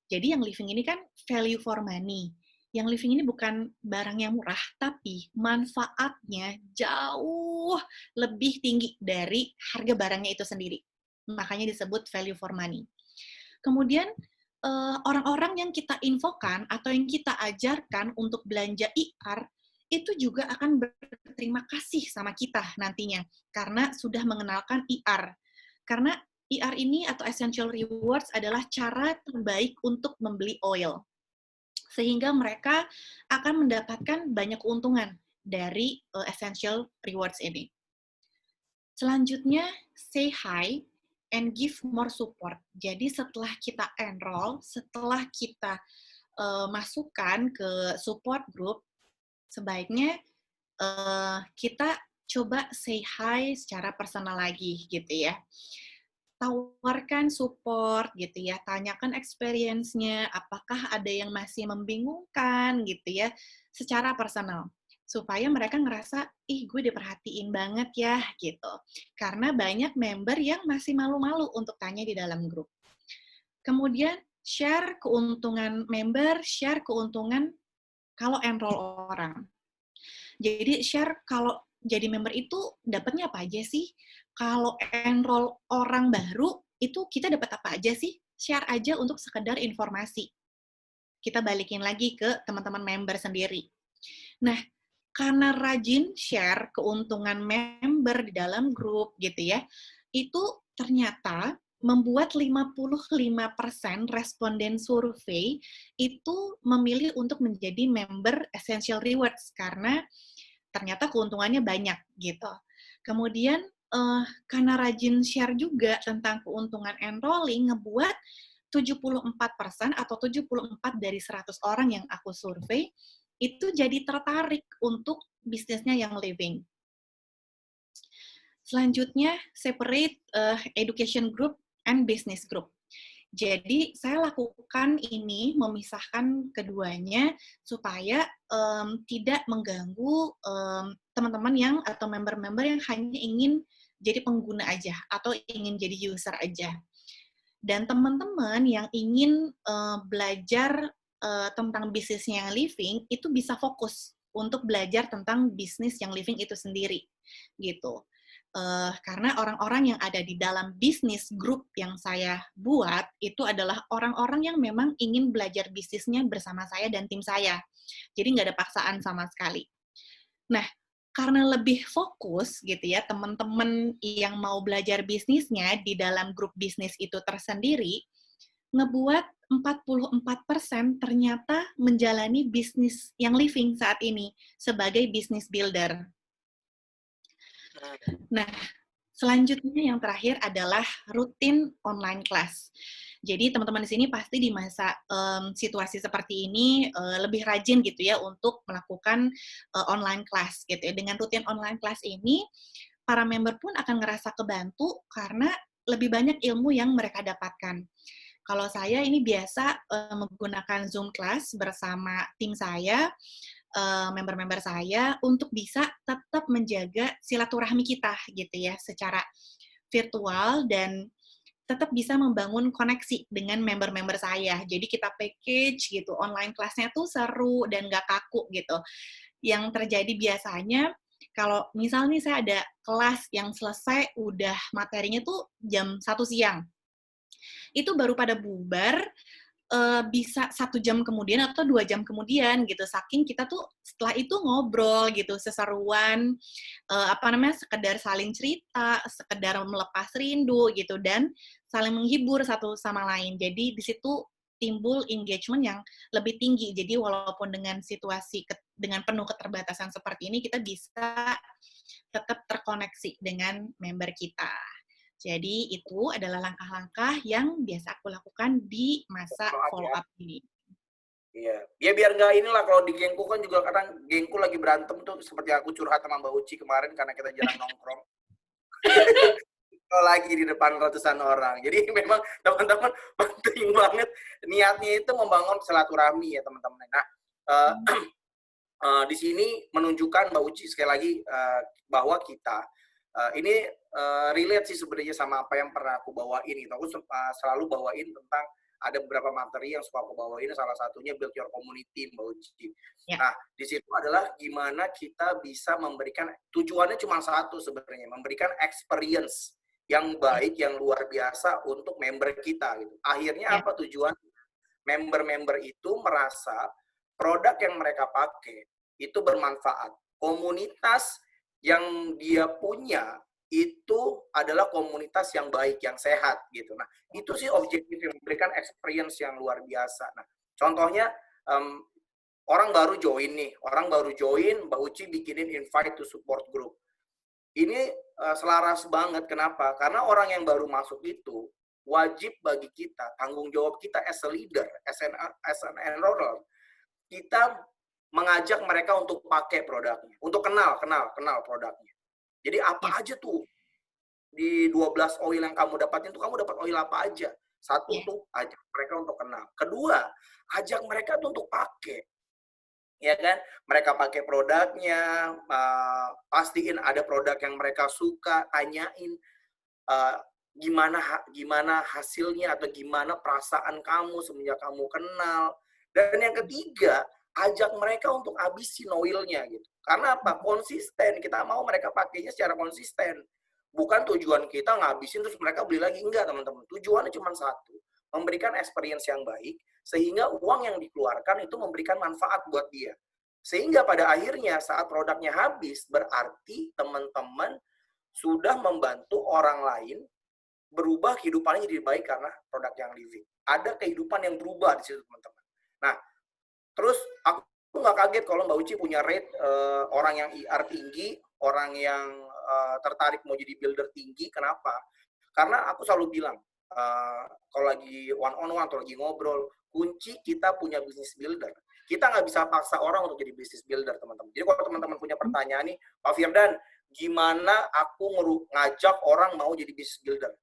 Jadi yang living ini kan value for money. Yang living ini bukan barang yang murah, tapi manfaatnya jauh lebih tinggi dari harga barangnya itu sendiri. Makanya disebut value for money. Kemudian orang-orang yang kita infokan atau yang kita ajarkan untuk belanja IR itu juga akan berterima kasih sama kita nantinya karena sudah mengenalkan IR. Karena IR ini atau Essential Rewards adalah cara terbaik untuk membeli oil. Sehingga mereka akan mendapatkan banyak keuntungan dari Essential Rewards ini. Selanjutnya, say hi and give more support. Jadi setelah kita enroll, setelah kita masukkan ke support group, sebaiknya kita coba say hi secara personal lagi gitu ya. Tawarkan support gitu ya, tanyakan experience-nya, apakah ada yang masih membingungkan gitu ya, secara personal. Supaya mereka ngerasa, ih gue diperhatiin banget ya gitu. Karena banyak member yang masih malu-malu untuk tanya di dalam grup. Kemudian share keuntungan member, share keuntungan kalau enroll orang. Jadi share kalau jadi member itu dapatnya apa aja sih? Kalau enroll orang baru, itu kita dapat apa aja sih? Share aja untuk sekedar informasi. Kita balikin lagi ke teman-teman member sendiri. Nah, karena rajin share keuntungan member di dalam grup gitu ya, itu ternyata membuat 55% responden survei itu memilih untuk menjadi member Essential Rewards karena ternyata keuntungannya banyak gitu. Kemudian karena rajin share juga tentang keuntungan enrolling ngebuat 74% atau 74 dari 100 orang yang aku survei itu jadi tertarik untuk bisnisnya yang living. Selanjutnya, separate education group and business group. Jadi, saya lakukan ini, memisahkan keduanya, supaya tidak mengganggu teman-teman yang atau member-member yang hanya ingin jadi pengguna aja, atau ingin jadi user aja. Dan teman-teman yang ingin belajar tentang bisnisnya yang living, itu bisa fokus untuk belajar tentang bisnis yang living itu sendiri, gitu. Karena orang-orang yang ada di dalam bisnis grup yang saya buat itu adalah orang-orang yang memang ingin belajar bisnisnya bersama saya dan tim saya. Jadi nggak ada paksaan sama sekali. Nah, karena lebih fokus gitu ya, teman-teman yang mau belajar bisnisnya di dalam grup bisnis itu tersendiri, ngebuat 44% ternyata menjalani bisnis yang living saat ini sebagai business builder. Nah, selanjutnya yang terakhir adalah rutin online class. Jadi teman-teman di sini pasti di masa situasi seperti ini lebih rajin gitu ya untuk melakukan online class gitu ya. Dengan rutin online class ini, para member pun akan ngerasa kebantu karena lebih banyak ilmu yang mereka dapatkan. Kalau saya ini biasa menggunakan Zoom class bersama tim saya, member-member saya untuk bisa tetap menjaga silaturahmi kita gitu ya secara virtual dan tetap bisa membangun koneksi dengan member-member saya. Jadi kita package gitu, online kelasnya tuh seru dan gak kaku gitu. Yang terjadi biasanya, kalau misalnya saya ada kelas yang selesai udah materinya tuh jam 1 siang, itu baru pada bubar bisa 1 jam kemudian atau 2 jam kemudian gitu, saking kita tuh setelah itu ngobrol gitu, seseruan, sekedar saling cerita, sekedar melepas rindu gitu, dan saling menghibur satu sama lain. Jadi di situ timbul engagement yang lebih tinggi. Jadi walaupun dengan situasi dengan penuh keterbatasan seperti ini, kita bisa tetap terkoneksi dengan member kita. Jadi itu adalah langkah-langkah yang biasa aku lakukan di masa follow up ini. Iya, ya biar nggak inilah kalau di gengku kan juga kadang gengku lagi berantem tuh seperti aku curhat sama Mbak Uci kemarin karena kita jarang nongkrong. Lagi di depan ratusan orang. Jadi memang teman-teman penting banget niatnya itu membangun silaturahmi ya teman-teman. Nah, di sini menunjukkan Mbak Uci sekali lagi bahwa kita ini relate sih sebenarnya sama apa yang pernah aku bawain itu. Aku selalu bawain tentang ada beberapa materi yang suka aku bawain, salah satunya build your community, Mbak Uci. Ya. Nah, di situ adalah gimana kita bisa memberikan, tujuannya cuma satu sebenarnya, memberikan experience yang baik, yang luar biasa untuk member kita. Gitu. Akhirnya apa tujuan? Member-member itu merasa produk yang mereka pakai itu bermanfaat. Komunitas yang dia punya itu adalah komunitas yang baik, yang sehat gitu. Nah, itu sih objektif yang memberikan experience yang luar biasa. Nah, contohnya orang baru join nih, Mbak Uci bikinin invite to support group. ini selaras banget. Kenapa? Karena orang yang baru masuk itu wajib bagi kita, tanggung jawab kita as a leader, as an enroller, kita mengajak mereka untuk pakai produknya, untuk kenal produknya. Jadi Yes. apa aja tuh di 12 oil yang kamu dapatin tuh, kamu dapat oil apa aja. Satu Yeah. tuh ajak mereka untuk kenal. Kedua, ajak mereka tuh untuk pakai. Ya kan? Mereka pakai produknya, pastiin ada produk yang mereka suka, tanyain gimana hasilnya atau gimana perasaan kamu semenjak kamu kenal. Dan yang ketiga, ajak mereka untuk habisin oilnya gitu. Karena apa? Konsisten. Kita mau mereka pakainya secara konsisten. Bukan tujuan kita ngabisin terus mereka beli lagi. Enggak, teman-teman. Tujuannya cuma satu. Memberikan experience yang baik, sehingga uang yang dikeluarkan itu memberikan manfaat buat dia. Sehingga pada akhirnya saat produknya habis, berarti teman-teman sudah membantu orang lain berubah kehidupannya jadi baik karena produk yang living. Ada kehidupan yang berubah di situ, teman-teman. Nah, terus aku nggak kaget kalau Mbak Uci punya rate orang yang IR tinggi, orang yang tertarik mau jadi builder tinggi. Kenapa? Karena aku selalu bilang, kalau lagi one on one atau lagi ngobrol, kunci kita punya bisnis builder. Kita nggak bisa paksa orang untuk jadi bisnis builder, teman-teman. Jadi kalau teman-teman punya pertanyaan nih, Pak Firdan, gimana aku ngajak orang mau jadi bisnis builder?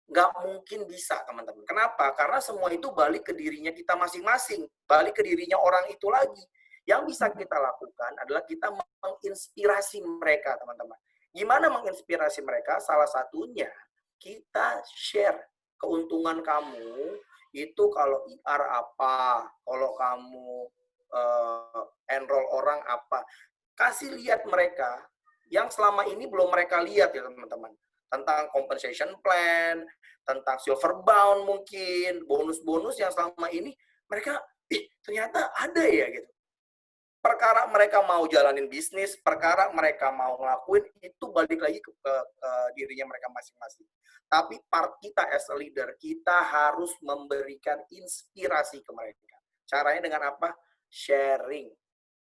Nggak mungkin bisa, teman-teman. Kenapa? Karena semua itu balik ke dirinya kita masing-masing. Balik ke dirinya orang itu lagi. Yang bisa kita lakukan adalah kita menginspirasi mereka, teman-teman. Gimana menginspirasi mereka? Salah satunya, kita share keuntungan kamu itu kalau IR apa, kalau kamu enroll orang apa. Kasih lihat mereka yang selama ini belum mereka lihat ya, teman-teman. Tentang compensation plan, tentang silver bound mungkin, bonus-bonus yang selama ini mereka, ternyata ada ya gitu. Perkara mereka mau jalanin bisnis, perkara mereka mau ngelakuin, itu balik lagi ke dirinya mereka masing-masing. Tapi part kita as a leader, kita harus memberikan inspirasi ke mereka. Caranya dengan apa? Sharing.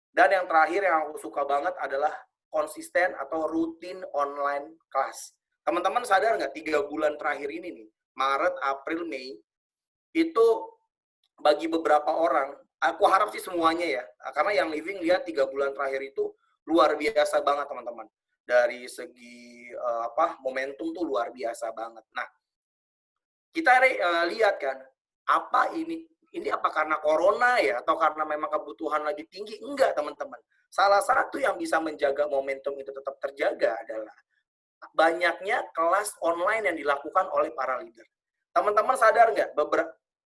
Dan yang terakhir yang aku suka banget adalah konsisten atau rutin online kelas. Teman-teman sadar nggak 3 bulan terakhir ini nih, Maret, April, Mei, itu bagi beberapa orang, aku harap sih semuanya ya, karena yang living lihat 3 bulan terakhir itu luar biasa banget, teman-teman. Dari segi momentum tuh luar biasa banget. Nah, kita lihat kan, apa ini apa karena corona ya, atau karena memang kebutuhan lagi tinggi? Enggak, teman-teman. Salah satu yang bisa menjaga momentum itu tetap terjaga adalah banyaknya kelas online yang dilakukan oleh para leader. Teman-teman sadar nggak,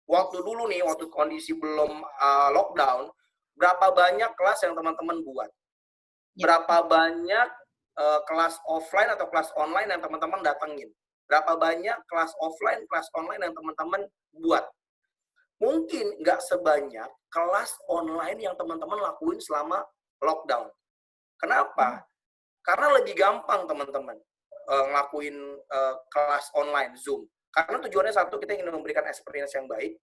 waktu dulu nih, waktu kondisi belum lockdown, berapa banyak kelas yang teman-teman buat? Berapa banyak kelas offline atau kelas online yang teman-teman datengin? Berapa banyak kelas offline, kelas online yang teman-teman buat? Mungkin nggak sebanyak kelas online yang teman-teman lakuin selama lockdown. Kenapa? Karena lebih gampang, teman-teman, ngelakuin kelas online, Zoom. Karena tujuannya satu, kita ingin memberikan experience yang baik.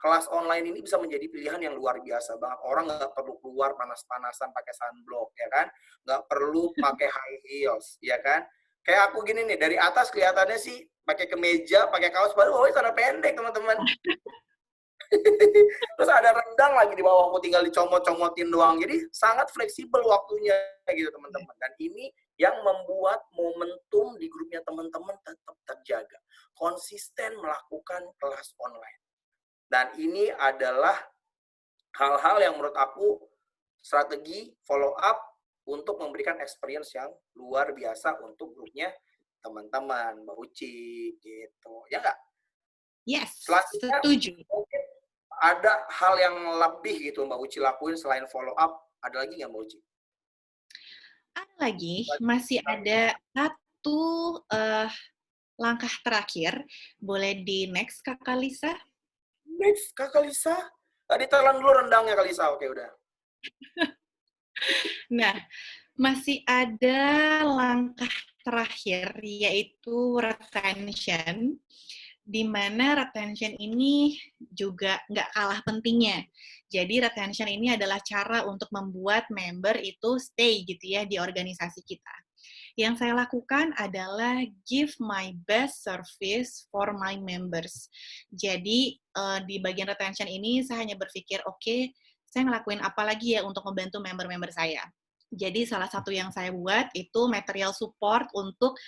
Kelas online ini bisa menjadi pilihan yang luar biasa banget. Orang nggak perlu keluar panas-panasan pakai sunblock, ya kan? Nggak perlu pakai high heels, ya kan? Kayak aku gini nih, dari atas kelihatannya sih pakai kemeja, pakai kaos, baru bawahnya celana pendek, teman-teman. Terus ada rendang lagi di bawah, aku tinggal dicomot-comotin doang. Jadi sangat fleksibel waktunya gitu, teman-teman. Dan ini yang membuat momentum di grupnya teman-teman tetap terjaga. Konsisten melakukan kelas online. Dan ini adalah hal-hal yang menurut aku strategi follow up untuk memberikan experience yang luar biasa untuk grupnya teman-teman, Mbak Uci, gitu. Ya nggak? Yes, Selanjutnya, setuju. mungkin ada hal yang lebih gitu Mbak Uci lakuin selain follow up, ada lagi nggak Mbak Uci? Ada lagi, masih ada satu langkah terakhir. Boleh di next, Kakak Lisa? Next, Kakak Lisa. Tadi telan dulu rendangnya, Kak Lisa. Oke, udah. Nah, masih ada langkah terakhir, yaitu retention, di mana retention ini juga nggak kalah pentingnya. Jadi retention ini adalah cara untuk membuat member itu stay gitu ya di organisasi kita. Yang saya lakukan adalah give my best service for my members. Jadi di bagian retention ini saya hanya berpikir, oke, saya ngelakuin apa lagi ya untuk membantu member-member saya. Jadi salah satu yang saya buat itu material support untuk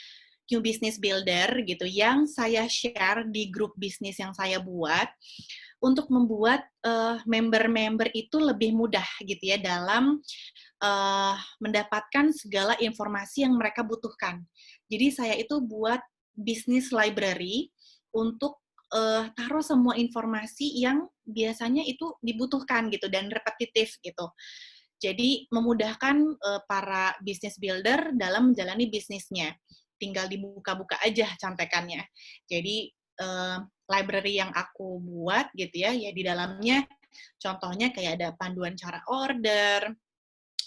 new business builder gitu yang saya share di grup bisnis yang saya buat untuk membuat member-member itu lebih mudah gitu ya dalam mendapatkan segala informasi yang mereka butuhkan. Jadi saya itu buat bisnis library untuk taruh semua informasi yang biasanya itu dibutuhkan gitu dan repetitif gitu. Jadi memudahkan para business builder dalam menjalani bisnisnya. Tinggal dibuka-buka aja contekannya. Jadi library yang aku buat gitu ya, ya di dalamnya contohnya kayak ada panduan cara order,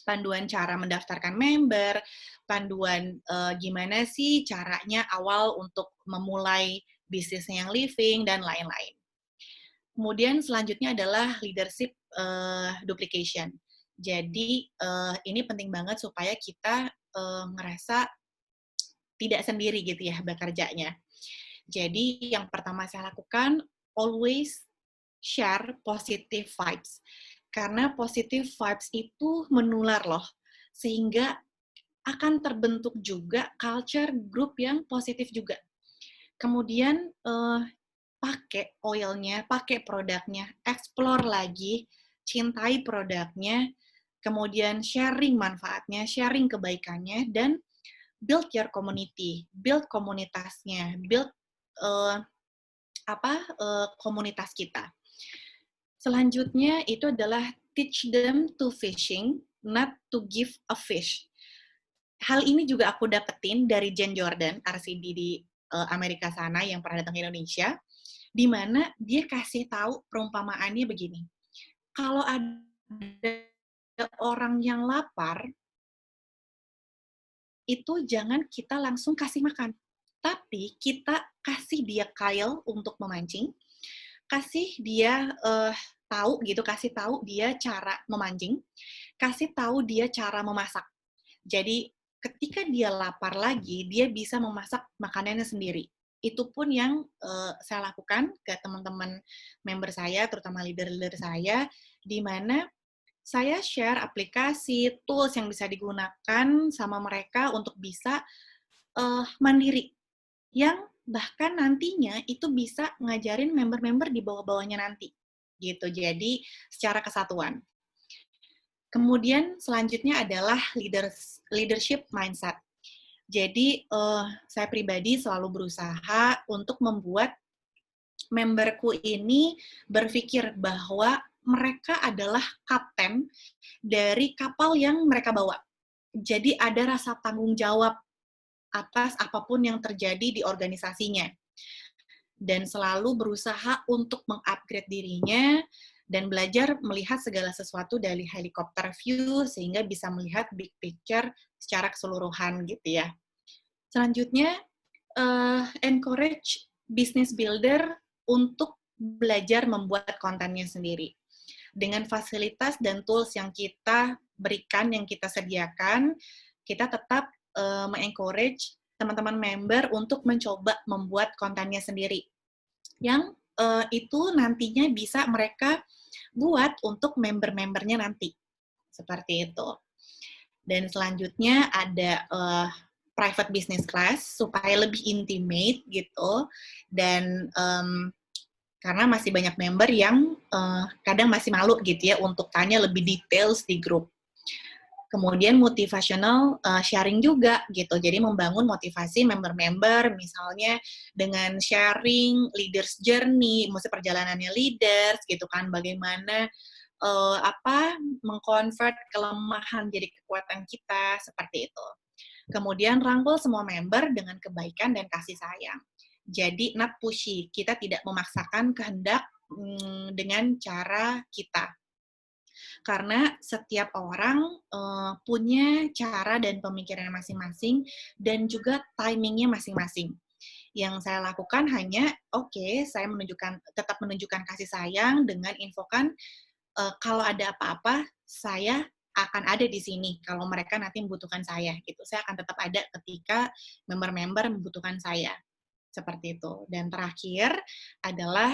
panduan cara mendaftarkan member, panduan gimana sih caranya awal untuk memulai bisnis yang living, dan lain-lain. Kemudian selanjutnya adalah leadership duplication. Jadi ini penting banget supaya kita ngerasa tidak sendiri gitu ya bekerjanya. Jadi yang pertama saya lakukan, always share positive vibes. Karena positive vibes itu menular loh, sehingga akan terbentuk juga culture group yang positif juga. Kemudian pakai oilnya, pakai produknya, explore lagi, cintai produknya, kemudian sharing manfaatnya, sharing kebaikannya, dan build your community, build komunitasnya, build uh, komunitas kita. Selanjutnya itu adalah teach them to fishing, not to give a fish. Hal ini juga aku dapetin dari Jen Jordan, RCD di Amerika sana yang pernah datang ke Indonesia, di mana dia kasih tahu perumpamaannya begini. Kalau ada orang yang lapar, itu jangan kita langsung kasih makan. Tapi kita kasih dia kail untuk memancing, kasih dia kasih tahu dia cara memancing, kasih tahu dia cara memasak. Jadi ketika dia lapar lagi, dia bisa memasak makanannya sendiri. Itu pun yang saya lakukan ke teman-teman member saya, terutama leader-leader saya, di mana saya share aplikasi, tools yang bisa digunakan sama mereka untuk bisa mandiri. Yang bahkan nantinya itu bisa ngajarin member-member di bawah-bawahnya nanti. Gitu. Jadi secara kesatuan. Kemudian selanjutnya adalah leadership mindset. Jadi saya pribadi selalu berusaha untuk membuat memberku ini berpikir bahwa mereka adalah kapten dari kapal yang mereka bawa. Jadi ada rasa tanggung jawab atas apapun yang terjadi di organisasinya. Dan selalu berusaha untuk mengupgrade dirinya dan belajar melihat segala sesuatu dari helikopter view sehingga bisa melihat big picture secara keseluruhan gitu ya. Selanjutnya, encourage business builder untuk belajar membuat kontennya sendiri. Dengan fasilitas dan tools yang kita berikan, yang kita sediakan, kita tetap me-encourage teman-teman member untuk mencoba membuat kontennya sendiri. Yang itu nantinya bisa mereka buat untuk member-membernya nanti. Seperti itu. Dan selanjutnya ada private business class supaya lebih intimate gitu. Dan karena masih banyak member yang kadang masih malu gitu ya untuk tanya lebih details di grup. Kemudian motivational sharing juga gitu. Jadi membangun motivasi member-member misalnya dengan sharing leaders journey, maksudnya perjalanannya leaders gitu kan, bagaimana mengkonvert kelemahan jadi kekuatan kita, seperti itu. Kemudian rangkul semua member dengan kebaikan dan kasih sayang. Jadi not pushy, kita tidak memaksakan kehendak dengan cara kita. Karena setiap orang punya cara dan pemikiran masing-masing dan juga timingnya masing-masing. Yang saya lakukan hanya, saya tetap menunjukkan kasih sayang dengan infokan kalau ada apa-apa, saya akan ada di sini kalau mereka nanti membutuhkan saya gitu. Saya akan tetap ada ketika member-member membutuhkan saya. Seperti itu. Dan terakhir adalah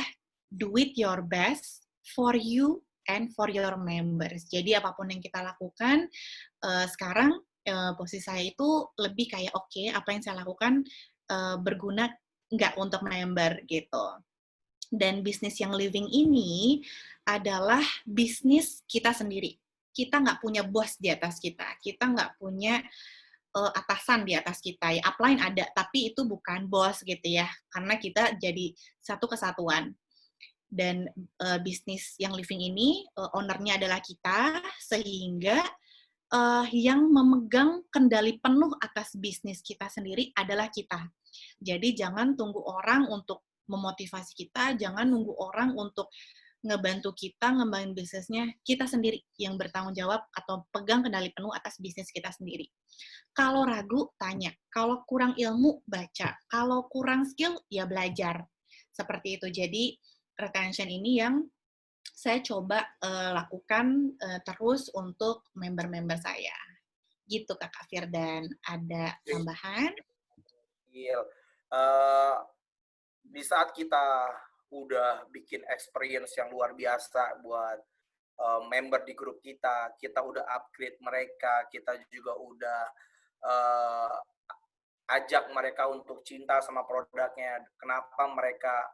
do it your best for you and for your members. Jadi apapun yang kita lakukan sekarang posisi saya itu lebih kayak oke, apa yang saya lakukan berguna nggak untuk member gitu. Dan bisnis yang living ini adalah bisnis kita sendiri. Kita nggak punya bos di atas kita. Kita nggak punya atasan di atas kita. Ya, upline ada, tapi itu bukan bos gitu ya. Karena kita jadi satu kesatuan. Dan bisnis yang living ini, ownernya adalah kita, sehingga yang memegang kendali penuh atas bisnis kita sendiri adalah kita. Jadi jangan tunggu orang untuk memotivasi kita, jangan nunggu orang untuk ngebantu kita ngembangin bisnisnya, kita sendiri yang bertanggung jawab atau pegang kendali penuh atas bisnis kita sendiri. Kalau ragu, tanya. Kalau kurang ilmu, baca. Kalau kurang skill, ya belajar. Seperti itu. Jadi, retention ini yang saya coba lakukan terus untuk member-member saya. Gitu, Kakak Firdan. Ada tambahan? Iya. Di saat kita udah bikin experience yang luar biasa buat member di grup kita udah upgrade mereka, kita juga udah ajak mereka untuk cinta sama produknya, kenapa mereka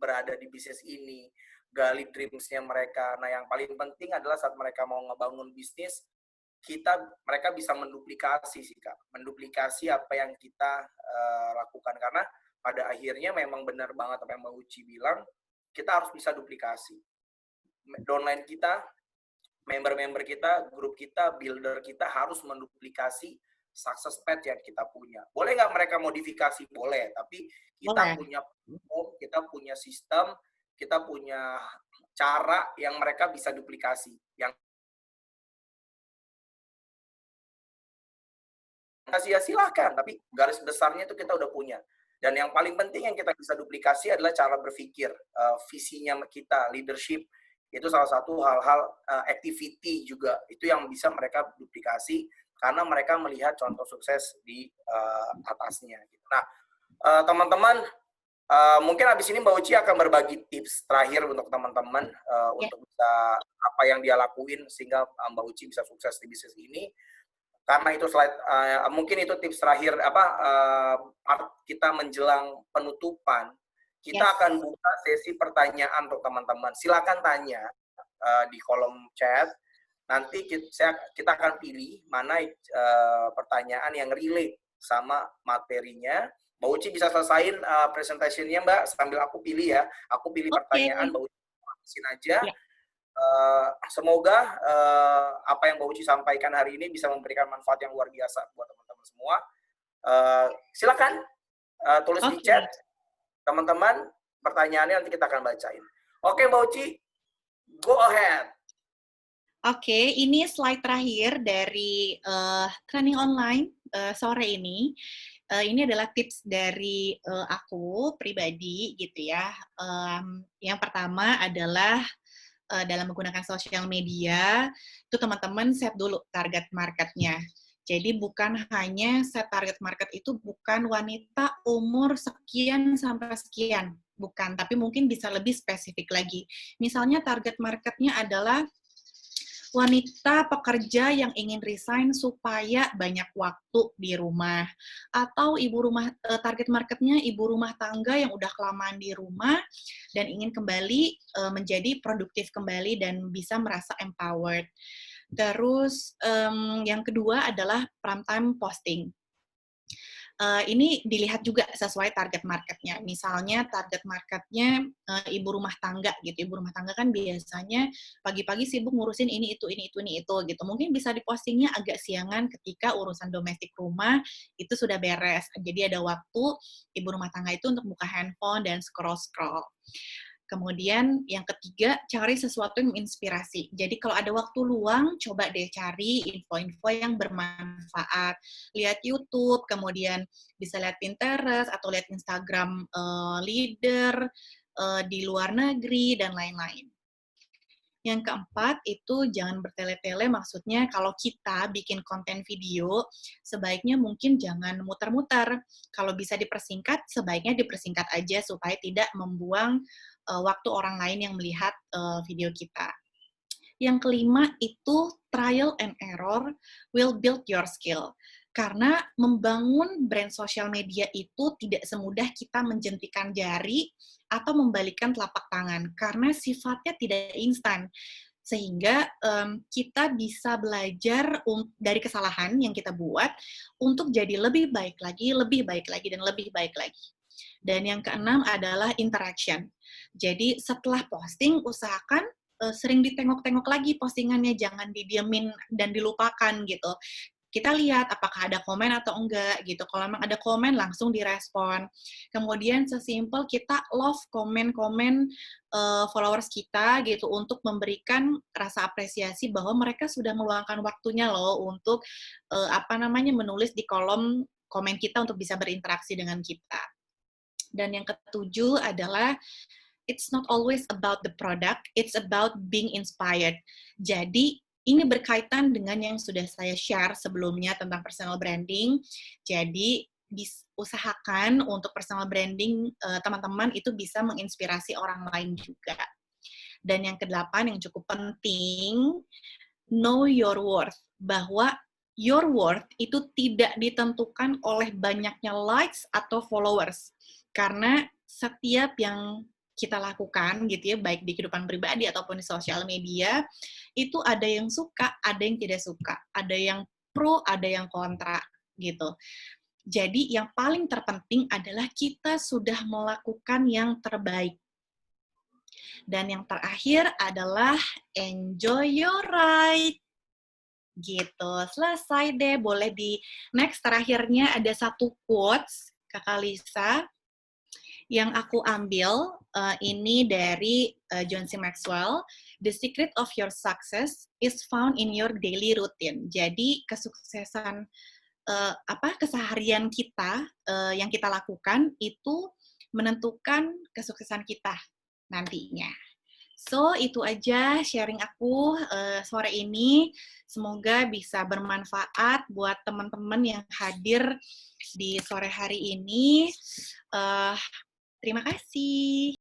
berada di bisnis ini, gali dreams-nya mereka. Nah, yang paling penting adalah saat mereka mau ngebangun bisnis, mereka bisa menduplikasi sih, Kak. Menduplikasi apa yang kita lakukan. Karena pada akhirnya memang benar banget apa yang Mbak Uci bilang, kita harus bisa duplikasi. Downline kita, member-member kita, grup kita, builder kita harus menduplikasi success path yang kita punya. Boleh nggak mereka modifikasi? Boleh, tapi kita punya platform, kita punya sistem, kita punya cara yang mereka bisa duplikasi. Yang ya silahkan, tapi garis besarnya itu kita udah punya. Dan yang paling penting yang kita bisa duplikasi adalah cara berpikir, visinya kita, leadership, itu salah satu hal-hal activity juga, itu yang bisa mereka duplikasi, karena mereka melihat contoh sukses di atasnya. Nah, teman-teman, mungkin habis ini Mbak Uci akan berbagi tips terakhir untuk teman-teman, untuk bisa apa yang dia lakuin, sehingga Mbak Uci bisa sukses di bisnis ini. Karena itu slide, mungkin itu tips terakhir part kita menjelang penutupan. Kita akan buka sesi pertanyaan untuk teman-teman. Silakan tanya di kolom chat. Nanti kita akan pilih mana pertanyaan yang relate sama materinya. Mbak Uci bisa selesaiin presentasinya, Mbak, sambil aku pilih ya. Aku pilih pertanyaan, Mbak Uci habisin aja. Semoga apa yang Mbak Uci sampaikan hari ini bisa memberikan manfaat yang luar biasa buat teman-teman semua. Silakan tulis di chat, teman-teman, pertanyaannya nanti kita akan bacain. Oke, Mbak Uci, go ahead. Oke, ini slide terakhir dari training online sore ini. Ini adalah tips dari aku pribadi gitu ya. Yang pertama adalah dalam menggunakan sosial media, itu teman-teman set dulu target marketnya. Jadi bukan hanya set target market itu bukan wanita umur sekian sampai sekian, bukan, tapi mungkin bisa lebih spesifik lagi. Misalnya target marketnya adalah wanita pekerja yang ingin resign supaya banyak waktu di rumah, atau target marketnya ibu rumah tangga yang udah kelamaan di rumah dan ingin kembali menjadi produktif kembali dan bisa merasa empowered. Terus yang kedua adalah prime time posting. Ini dilihat juga sesuai target marketnya. Misalnya target marketnya ibu rumah tangga gitu. Ibu rumah tangga kan biasanya pagi-pagi sibuk ngurusin ini itu gitu. Mungkin bisa dipostingnya agak siangan ketika urusan domestik rumah itu sudah beres. Jadi ada waktu ibu rumah tangga itu untuk buka handphone dan scroll-scroll. Kemudian yang ketiga, cari sesuatu yang menginspirasi. Jadi kalau ada waktu luang, coba deh cari info-info yang bermanfaat. Lihat YouTube, kemudian bisa lihat Pinterest, atau lihat Instagram leader di luar negeri, dan lain-lain. Yang keempat, itu jangan bertele-tele, maksudnya kalau kita bikin konten video, sebaiknya mungkin jangan muter-muter. Kalau bisa dipersingkat, sebaiknya dipersingkat aja supaya tidak membuang waktu orang lain yang melihat video kita. Yang kelima itu trial and error will build your skill. Karena membangun brand sosial media itu tidak semudah kita menjentikan jari atau membalikkan telapak tangan, karena sifatnya tidak instan. Sehingga kita bisa belajar dari kesalahan yang kita buat untuk jadi lebih baik lagi, lebih baik lagi, dan lebih baik lagi. Dan yang keenam adalah interaction. Jadi setelah posting, usahakan sering ditengok-tengok lagi postingannya, jangan didiemin dan dilupakan gitu. Kita lihat apakah ada komen atau enggak gitu. Kalau memang ada komen, langsung direspon. Kemudian sesimpel kita love komen-komen followers kita gitu untuk memberikan rasa apresiasi bahwa mereka sudah meluangkan waktunya loh untuk menulis di kolom komen kita untuk bisa berinteraksi dengan kita. Dan yang ketujuh adalah it's not always about the product, it's about being inspired. Jadi, ini berkaitan dengan yang sudah saya share sebelumnya tentang personal branding. Jadi, usahakan untuk personal branding teman-teman itu bisa menginspirasi orang lain juga. Dan yang kedelapan yang cukup penting, know your worth. Bahwa your worth itu tidak ditentukan oleh banyaknya likes atau followers. Karena setiap yang kita lakukan gitu ya, baik di kehidupan pribadi ataupun di sosial media, itu ada yang suka, ada yang tidak suka, ada yang pro, ada yang kontra gitu. Jadi yang paling terpenting adalah kita sudah melakukan yang terbaik. Dan yang terakhir adalah enjoy your ride. Gitu, selesai deh. Boleh di next, terakhirnya ada satu quotes, Kakak Lisa, yang aku ambil ini dari John C. Maxwell. The secret of your success is found in your daily routine. Jadi kesuksesan keseharian kita yang kita lakukan itu menentukan kesuksesan kita nantinya. So, itu aja sharing aku sore ini. Semoga bisa bermanfaat buat teman-teman yang hadir di sore hari ini. Terima kasih.